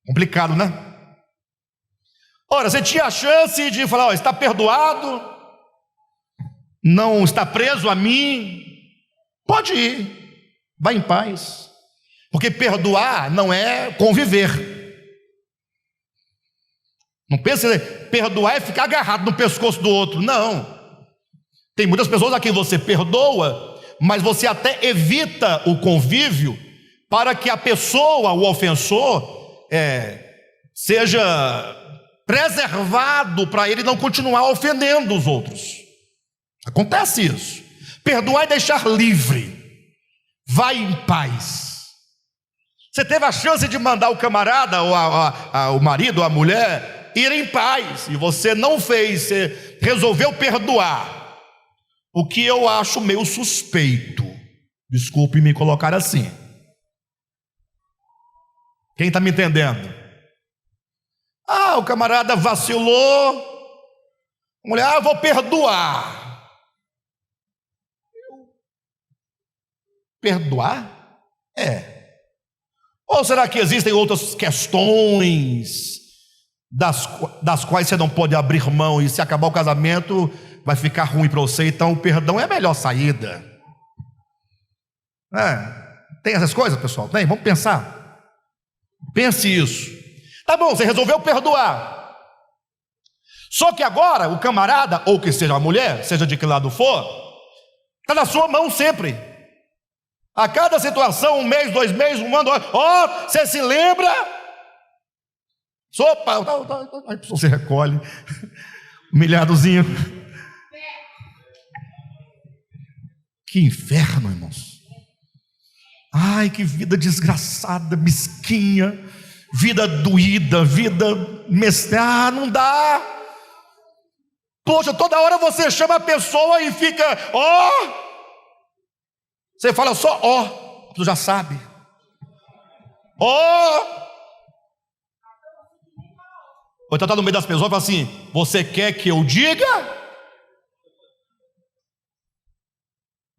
Complicado, né? Ora, você tinha a chance de falar: ó, está perdoado, não está preso a mim, pode ir, vá em paz. Porque perdoar não é conviver. Não pense, perdoar é ficar agarrado no pescoço do outro. Não. Tem muitas pessoas a quem você perdoa, mas você até evita o convívio para que a pessoa, o ofensor, seja preservado para ele não continuar ofendendo os outros. Acontece isso. Perdoar é deixar livre. Vai em paz. Você teve a chance de mandar o camarada, ou o marido, ou a mulher, ir em paz, e você não fez, você resolveu perdoar, o que eu acho meio suspeito. Desculpe me colocar assim. Quem está me entendendo? O camarada vacilou, a mulher: eu vou perdoar. Perdoar? Ou será que existem outras questões das quais você não pode abrir mão, e se acabar o casamento vai ficar ruim para você, então o perdão é a melhor saída? Tem essas coisas, pessoal? Tem? Vamos pensar. Pense isso. Tá bom, você resolveu perdoar. Só que agora o camarada, ou que seja a mulher, seja de que lado for, está na sua mão sempre. A cada situação, 1 mês, 2 meses, 1 ano, você se lembra? Sopa, aí você recolhe, humilhadozinho. Que inferno, irmãos. Ai, que vida desgraçada, mesquinha, vida doída, vida mestra. Não dá. Poxa, toda hora você chama a pessoa e fica: você fala só tu já sabe. Ou então está no meio das pessoas e fala assim: você quer que eu diga?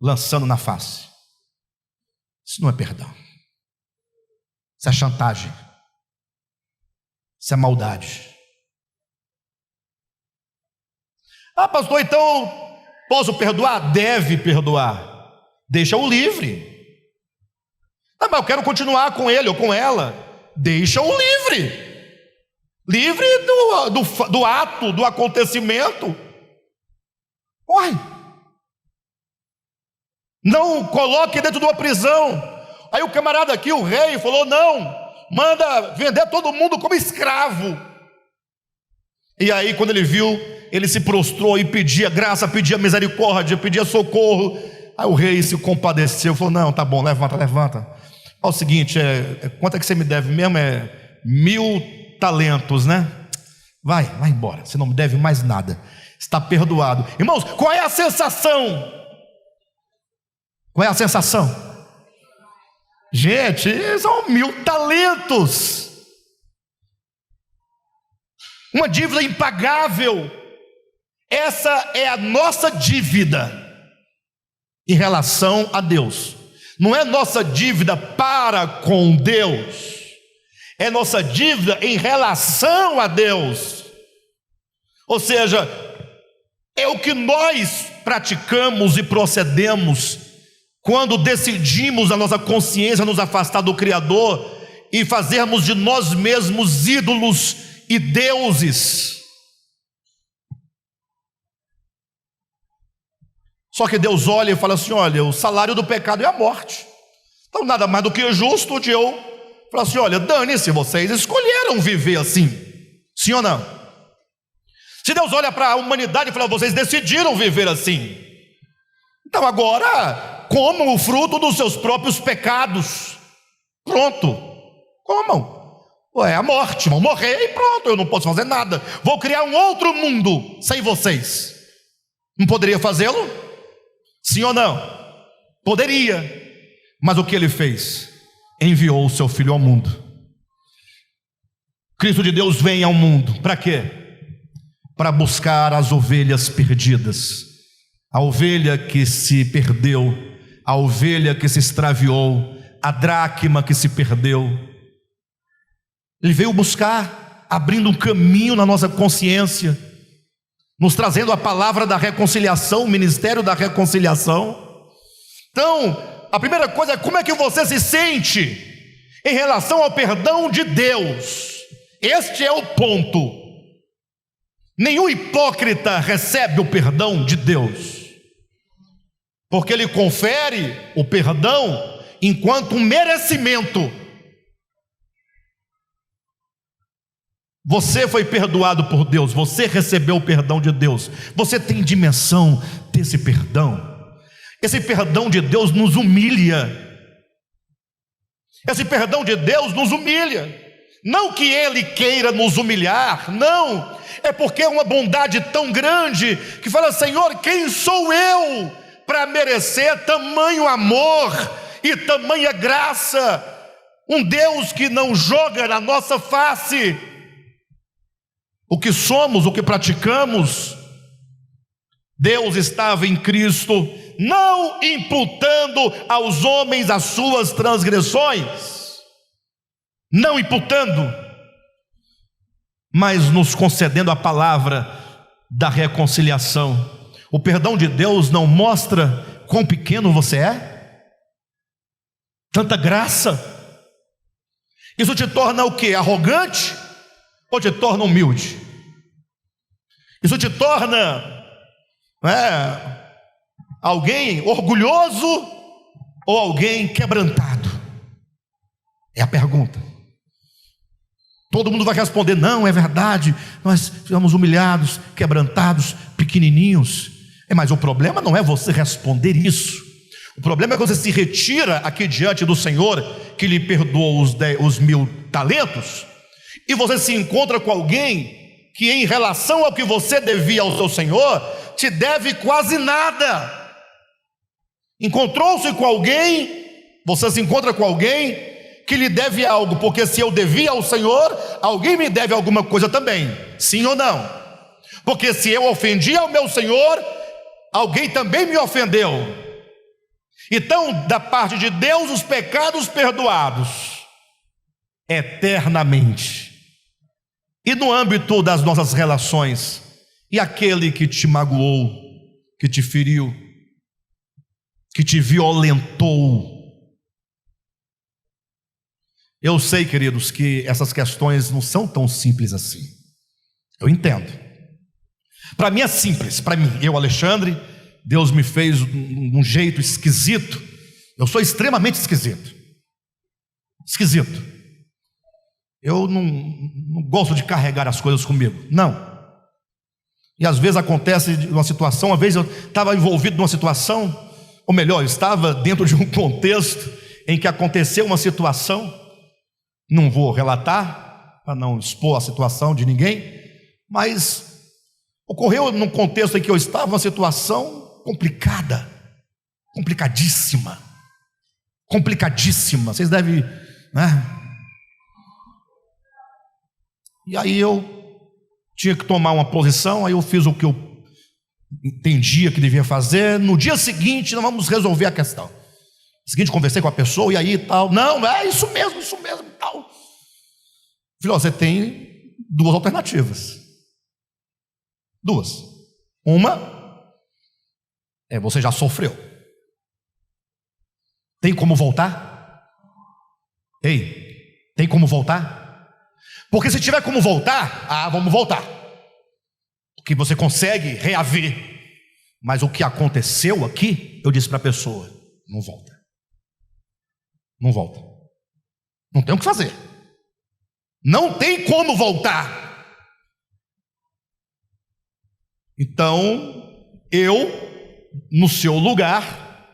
Lançando na face. Isso não é perdão. Isso é chantagem. Isso é maldade. Pastor, então posso perdoar? Deve perdoar. Deixa-o livre. Mas eu quero continuar com ele ou com ela. Deixa-o livre. Livre do ato, do acontecimento. Não coloque dentro de uma prisão. Aí o camarada aqui, o rei, falou: não, manda vender todo mundo como escravo. E aí, quando ele viu, ele se prostrou e pedia graça, pedia misericórdia, pedia socorro. Aí o rei se compadeceu, falou: não, tá bom, levanta. É o seguinte, quanto é que você me deve mesmo? 1000 talentos, né? Vai embora, você não me deve mais nada, está perdoado. Irmãos, qual é a sensação? Qual é a sensação? Gente, são 1000 talentos, uma dívida impagável. Essa é a nossa dívida em relação a Deus. Não é nossa dívida para com Deus, é nossa dívida em relação a Deus. Ou seja, é o que nós praticamos e procedemos quando decidimos a nossa consciência nos afastar do Criador e fazermos de nós mesmos ídolos e deuses. Só que Deus olha e fala assim: olha, o salário do pecado é a morte. Então nada mais do que justo de eu falar assim: olha, dane-se, vocês escolheram viver assim. Sim ou não? Se Deus olha para a humanidade e fala: vocês decidiram viver assim, então agora comam o fruto dos seus próprios pecados. Pronto, comam. A morte, vão morrer e pronto, eu não posso fazer nada. Vou criar um outro mundo sem vocês. Não poderia fazê-lo? Sim ou não? Poderia. Mas o que ele fez? Enviou o seu filho ao mundo. Cristo de Deus vem ao mundo. Para quê? para buscar as ovelhas perdidas, a ovelha que se perdeu, a ovelha que se extraviou, a dracma que se perdeu. Ele veio buscar, abrindo um caminho na nossa consciência, nos trazendo a palavra da reconciliação, o ministério da reconciliação. Então, a primeira coisa é como é que você se sente em relação ao perdão de Deus. Este é o ponto. Nenhum hipócrita recebe o perdão de Deus, porque ele confere o perdão enquanto um merecimento. Você foi perdoado por Deus, você recebeu o perdão de Deus, você tem dimensão desse perdão. Esse perdão de Deus nos humilha. Esse perdão de Deus nos humilha. Não que Ele queira nos humilhar, não. É porque é uma bondade tão grande que fala: Senhor, quem sou eu para merecer tamanho amor e tamanha graça? Um Deus que não joga na nossa face o que somos, o que praticamos. Deus estava em Cristo, não imputando aos homens as suas transgressões, não imputando, mas nos concedendo a palavra da reconciliação. O perdão de Deus não mostra quão pequeno você é? Tanta graça. Isso te torna o quê? Arrogante ou te torna humilde? Isso te torna alguém orgulhoso ou alguém quebrantado? É a pergunta. Todo mundo vai responder: não, é verdade, nós fomos humilhados, quebrantados, pequenininhos. Mas o problema não é você responder isso. O problema é que você se retira aqui diante do Senhor, que lhe perdoou os 1000 talentos, e você se encontra com alguém que, em relação ao que você devia ao seu Senhor, te deve quase nada. Encontrou-se com alguém, você se encontra com alguém que lhe deve algo, porque se eu devia ao Senhor, alguém me deve alguma coisa também, sim ou não? Porque se eu ofendi ao meu Senhor, alguém também me ofendeu. Então, da parte de Deus, os pecados perdoados eternamente. E no âmbito das nossas relações, e aquele que te magoou, que te feriu, que te violentou? Eu sei, queridos, que essas questões não são tão simples assim. Eu entendo. Para mim é simples. Para mim, eu, Alexandre, Deus me fez de um jeito esquisito. Eu sou extremamente esquisito. Esquisito. Eu não gosto de carregar as coisas comigo. Não. E às vezes acontece uma situação. Uma vez eu estava envolvido numa situação, ou melhor, eu estava dentro de um contexto em que aconteceu uma situação. Não vou relatar para não expor a situação de ninguém, mas ocorreu num contexto em que eu estava, uma situação complicada, complicadíssima. Vocês devem, né? E aí eu tinha que tomar uma posição. Aí eu fiz o que eu entendia que devia fazer. No dia seguinte, nós vamos resolver a questão. No seguinte, conversei com a pessoa, e aí tal. Não, é isso mesmo tal. Falei: você tem 2 alternativas. 2. Uma é: você já sofreu. Tem como voltar? Tem como voltar? Porque se tiver como voltar, vamos voltar. Porque você consegue reaver. Mas o que aconteceu aqui, eu disse para a pessoa: não volta. Não volta. Não tem o que fazer. Não tem como voltar. Então, eu, no seu lugar,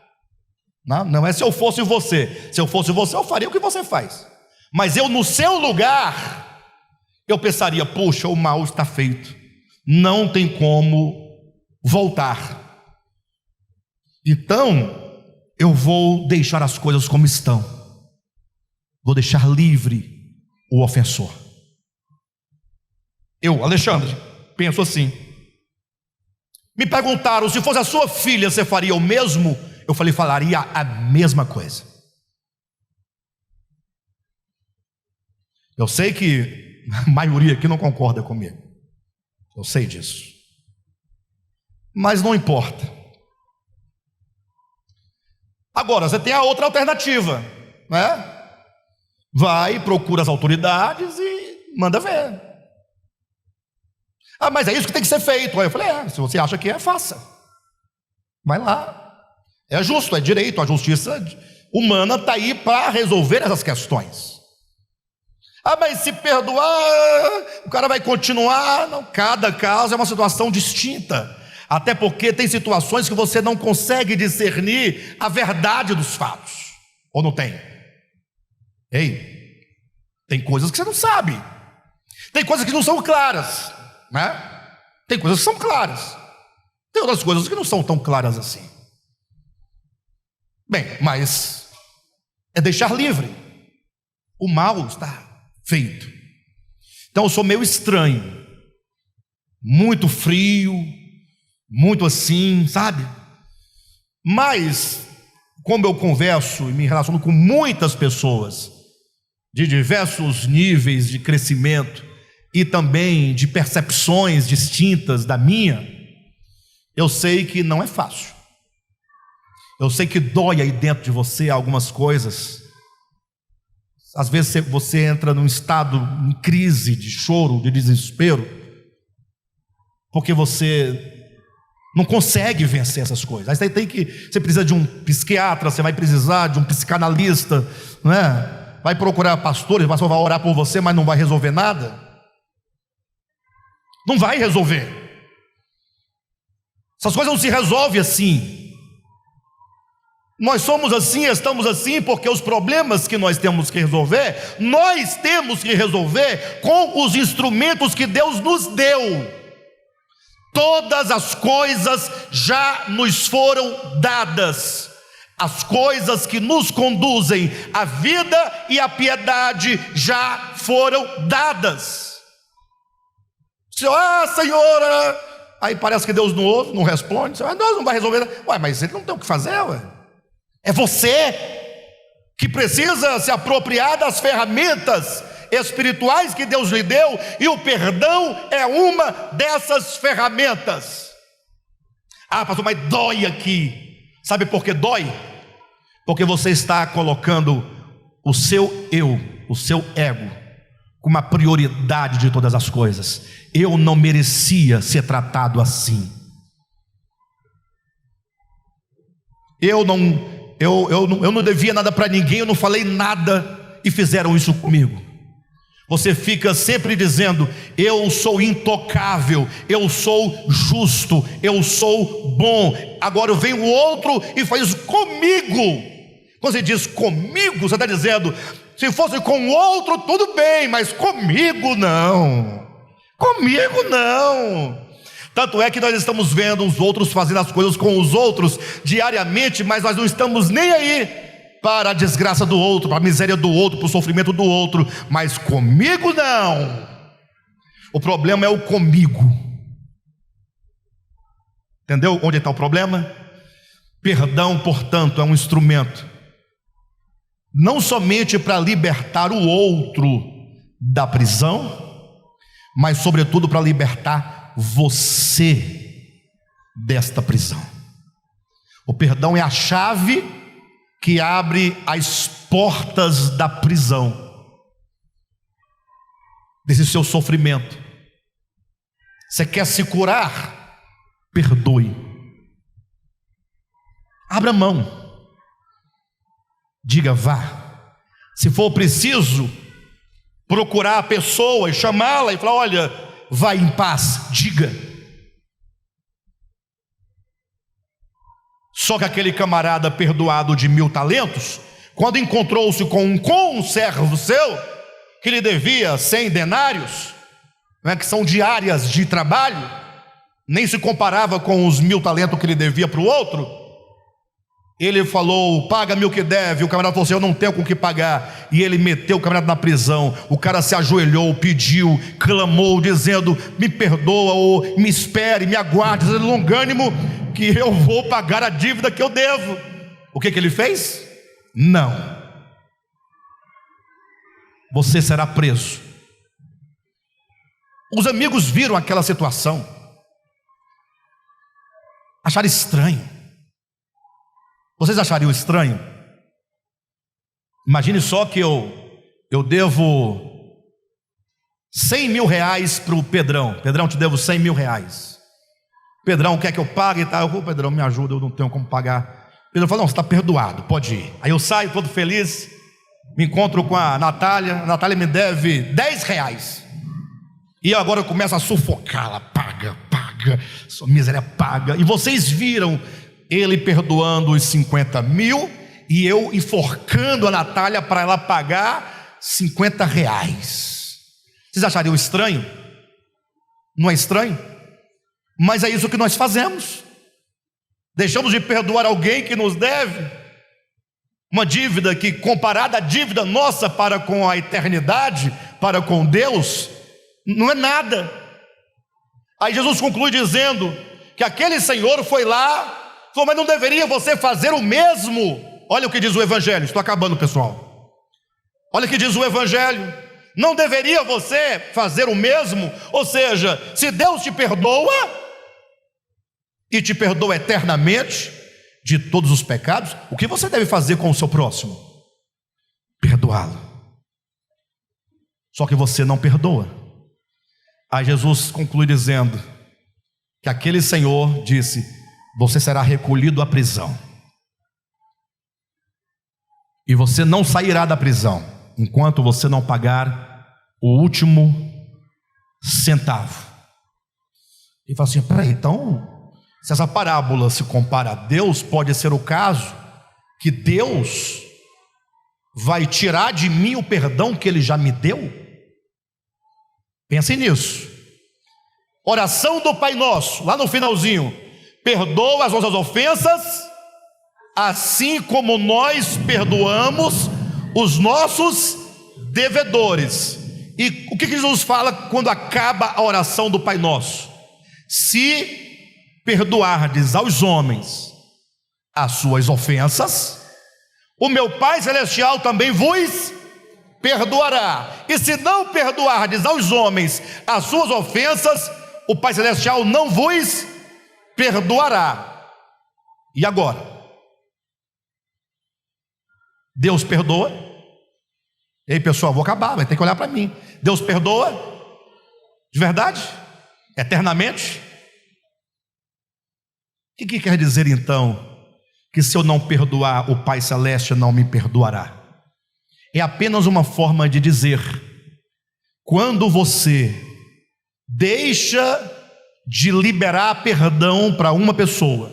não é se eu fosse você. Se eu fosse você, eu faria o que você faz. Mas eu, no seu lugar, eu pensaria: puxa, o mal está feito, não tem como voltar. Então, eu vou deixar as coisas como estão. Vou deixar livre o ofensor. Eu, Alexandre, penso assim. Me perguntaram, se fosse a sua filha, você faria o mesmo? Eu falei, falaria a mesma coisa. Eu sei que a maioria aqui não concorda comigo. Eu sei disso. Mas não importa. Agora, você tem a outra alternativa, né? Vai, procura as autoridades e manda ver. Ah, mas é isso que tem que ser feito. Aí eu falei, se você acha que faça. Vai lá. É justo, é direito, a justiça humana está aí para resolver essas questões. Ah, mas se perdoar, o cara vai continuar. Não, cada caso é uma situação distinta. Até porque tem situações que você não consegue discernir a verdade dos fatos. Ou não tem? Ei, tem coisas que você não sabe. Tem coisas que não são claras, né? Tem coisas que são claras. Tem outras coisas que não são tão claras assim. Bem, mas é deixar livre. O mal está feito. Então eu sou meio estranho, muito frio, muito assim, sabe? Mas como eu converso e me relaciono com muitas pessoas de diversos níveis de crescimento e também de percepções distintas da minha, eu sei que não é fácil. Eu sei que dói aí dentro de você algumas coisas. Às vezes você entra num estado em crise, de choro, de desespero, porque você não consegue vencer essas coisas. Aí você precisa de um psiquiatra, você vai precisar de um psicanalista, não é? Vai procurar pastores, o pastor vai orar por você, mas não vai resolver nada. Não vai resolver. Essas coisas não se resolvem assim. Nós somos assim, estamos assim, porque os problemas que nós temos que resolver com os instrumentos que Deus nos deu. Todas as coisas já nos foram dadas. As coisas que nos conduzem à vida e à piedade já foram dadas. Senhora, aí parece que Deus não ouve, não responde. Deus não vai resolver. Mas ele não tem o que fazer, É você que precisa se apropriar das ferramentas espirituais que Deus lhe deu, e o perdão é uma dessas ferramentas. Pastor, mas dói aqui. Sabe por que dói? Porque você está colocando o seu eu, o seu ego, como a prioridade de todas as coisas. Eu não merecia ser tratado assim. Eu não devia nada para ninguém, eu não falei nada e fizeram isso comigo. Você fica sempre dizendo, eu sou intocável, eu sou justo, eu sou bom. Agora vem o outro e faz comigo. Quando você diz comigo, você está dizendo, se fosse com o outro tudo bem, mas comigo não. Comigo não. Tanto é que nós estamos vendo os outros fazendo as coisas com os outros diariamente, mas nós não estamos nem aí para a desgraça do outro, para a miséria do outro, para o sofrimento do outro, mas comigo não. O problema é o comigo. Entendeu onde está o problema? Perdão, portanto, é um instrumento não somente para libertar o outro da prisão, mas sobretudo para libertar você desta prisão. O perdão é a chave que abre as portas da prisão, desse seu sofrimento. Você quer se curar? Perdoe. Abra mão. Diga, vá. Se for preciso, procurar a pessoa e chamá-la e falar, olha, vai em paz, diga. Só que aquele camarada perdoado de 1000 talentos, quando encontrou-se com um servo seu, que lhe devia 100 denários, que são diárias de trabalho, nem se comparava com os 1000 talentos que ele devia para o outro, Ele falou: paga-me o que deve. O camarada falou assim: eu não tenho com o que pagar. E ele meteu o camarada na prisão. O cara se ajoelhou, pediu, clamou, dizendo: me perdoa, ou me espere, me aguarde, dizendo longânimo, que eu vou pagar a dívida que eu devo. O que ele fez? Não. Você será preso. Os amigos viram aquela situação, acharam estranho. Vocês achariam estranho? Imagine só que eu devo 100 mil reais para o Pedrão. Pedrão, te devo 100 mil reais. Pedrão, quer que eu pague e tal? Pedrão, me ajuda, eu não tenho como pagar. Pedrão falou: não, você está perdoado, pode ir. Aí eu saio todo feliz, me encontro com a Natália. A Natália me deve 10 reais. E agora eu começo a sufocá-la. Paga, sua miséria paga. E vocês viram ele perdoando os 50 mil e eu enforcando a Natália para ela pagar 50 reais. Vocês achariam estranho? Não é estranho? Mas é isso que nós fazemos. Deixamos de perdoar alguém que nos deve uma dívida que, comparada à dívida nossa para com a eternidade, para com Deus, não é nada. Aí Jesus conclui dizendo que aquele senhor foi lá, falou: mas não deveria você fazer o mesmo? Olha o que diz o Evangelho. Estou acabando, pessoal. Olha o que diz o Evangelho. Não deveria você fazer o mesmo? Ou seja, se Deus te perdoa, e te perdoa eternamente de todos os pecados, o que você deve fazer com o seu próximo? Perdoá-lo. Só que você não perdoa. Aí Jesus conclui dizendo que aquele senhor disse: você será recolhido à prisão, e você não sairá da prisão enquanto você não pagar o último centavo. E fala assim: peraí, então, se essa parábola se compara a Deus, pode ser o caso que Deus vai tirar de mim o perdão que Ele já me deu? Pensem nisso. Oração do Pai Nosso, lá no finalzinho: perdoa as nossas ofensas, assim como nós perdoamos os nossos devedores. E o que Jesus fala quando acaba a oração do Pai Nosso? Se perdoardes aos homens as suas ofensas, o meu Pai Celestial também vos perdoará. E se não perdoardes aos homens as suas ofensas, o Pai Celestial não vos perdoará. E agora? Deus perdoa? Ei, pessoal, vou acabar, vai ter que olhar para mim. Deus perdoa? De verdade? Eternamente? O que quer dizer então que se eu não perdoar, o Pai Celeste não me perdoará? É apenas uma forma de dizer: quando você deixa de liberar perdão para uma pessoa,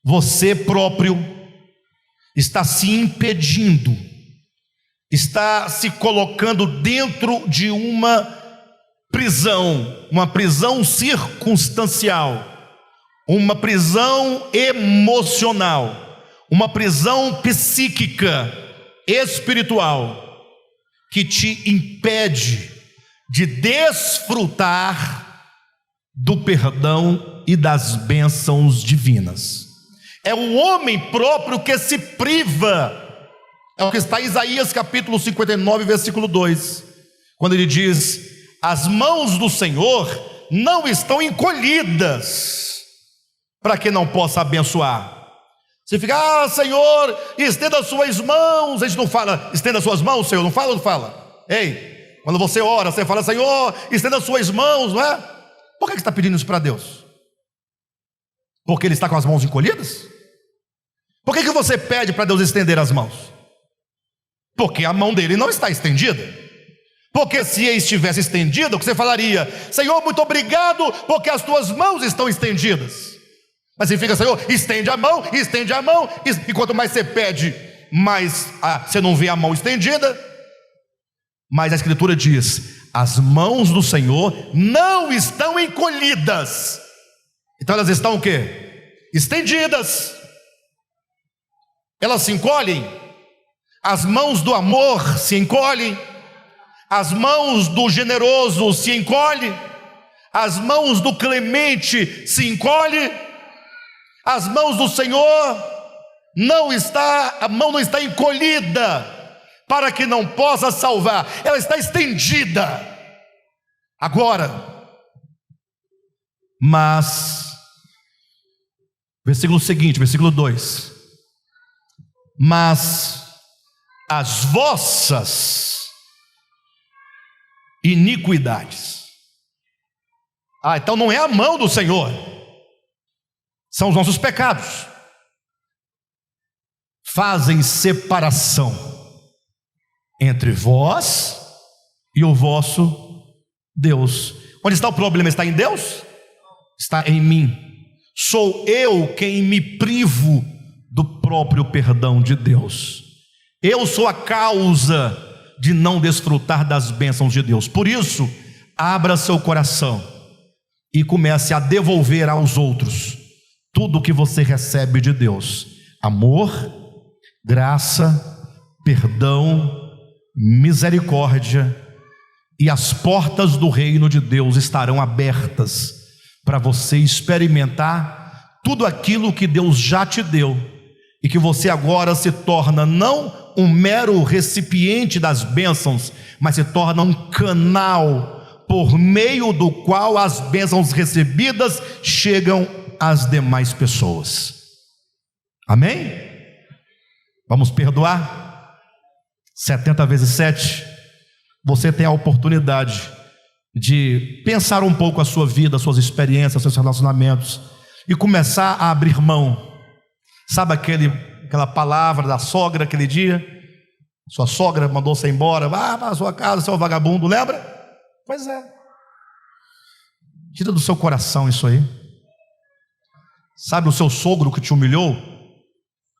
você próprio está se impedindo, está se colocando dentro de uma prisão circunstancial, uma prisão emocional, uma prisão psíquica, espiritual, que te impede de desfrutar do perdão e das bênçãos divinas. É o homem próprio que se priva. É o que está em Isaías capítulo 59, versículo 2, quando ele diz: as mãos do Senhor não estão encolhidas para que não possa abençoar. Você fica: Senhor, estenda as suas mãos. A gente não fala: estenda as suas mãos, Senhor. Não fala ou não fala? Ei, quando você ora, você fala: Senhor, estenda as suas mãos, não é? Por que você está pedindo isso para Deus? Porque Ele está com as mãos encolhidas? Por que você pede para Deus estender as mãos? Porque a mão dele não está estendida. Porque se estivesse estendida, o que você falaria? Senhor, muito obrigado, porque as tuas mãos estão estendidas. Mas você fica: Senhor, estende a mão, estende a mão. E quanto mais você pede, mais você não vê a mão estendida. Mas a Escritura diz: as mãos do Senhor não estão encolhidas. Então elas estão o quê? Estendidas. elas se encolhem, as mãos do amor se encolhem, as mãos do generoso se encolhem, as mãos do clemente se encolhem, as mãos do Senhor a mão não está encolhida para que não possa salvar, ela está estendida. Agora, mas, versículo seguinte, versículo 2: mas as vossas iniquidades. Então não é a mão do Senhor, são os nossos pecados, fazem separação entre vós e o vosso Deus. Onde está o problema? Está em Deus? Está em mim. Sou eu quem me privo do próprio perdão de Deus. Eu sou a causa de não desfrutar das bênçãos de Deus. Por isso, abra seu coração e comece a devolver aos outros tudo o que você recebe de Deus: amor, graça, perdão, misericórdia, e as portas do reino de Deus estarão abertas para você experimentar tudo aquilo que Deus já te deu, e que você agora se torna não um mero recipiente das bênçãos, mas se torna um canal por meio do qual as bênçãos recebidas chegam às demais pessoas. Amém? Vamos perdoar? 70 vezes 7. Você tem a oportunidade de pensar um pouco a sua vida, as suas experiências, os seus relacionamentos, e começar a abrir mão. Sabe aquela palavra da sogra aquele dia? Sua sogra mandou você embora, vá para a sua casa, seu vagabundo, lembra? Pois é. Tira do seu coração isso aí. Sabe o seu sogro que te humilhou?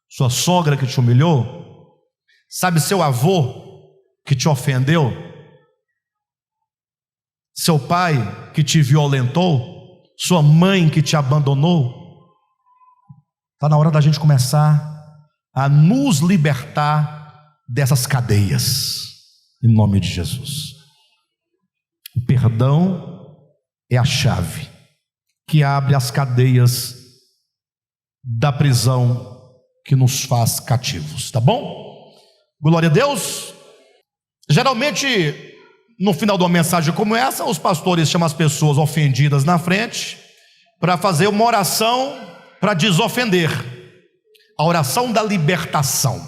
Sua sogra que te humilhou? Sabe seu avô que te ofendeu? Seu pai que te violentou? Sua mãe que te abandonou? Está na hora da gente começar a nos libertar dessas cadeias, em nome de Jesus. O perdão é a chave que abre as cadeias da prisão que nos faz cativos, tá bom? Glória a Deus. Geralmente, no final de uma mensagem como essa, os pastores chamam as pessoas ofendidas na frente para fazer uma oração para desofender, a oração da libertação.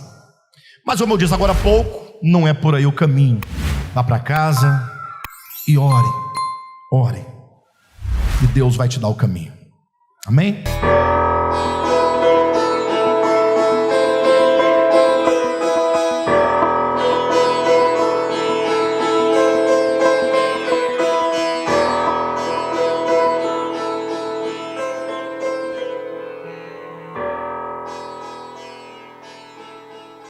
Mas como eu disse agora há pouco, não é por aí o caminho. Vá para casa e ore, e Deus vai te dar o caminho. Amém?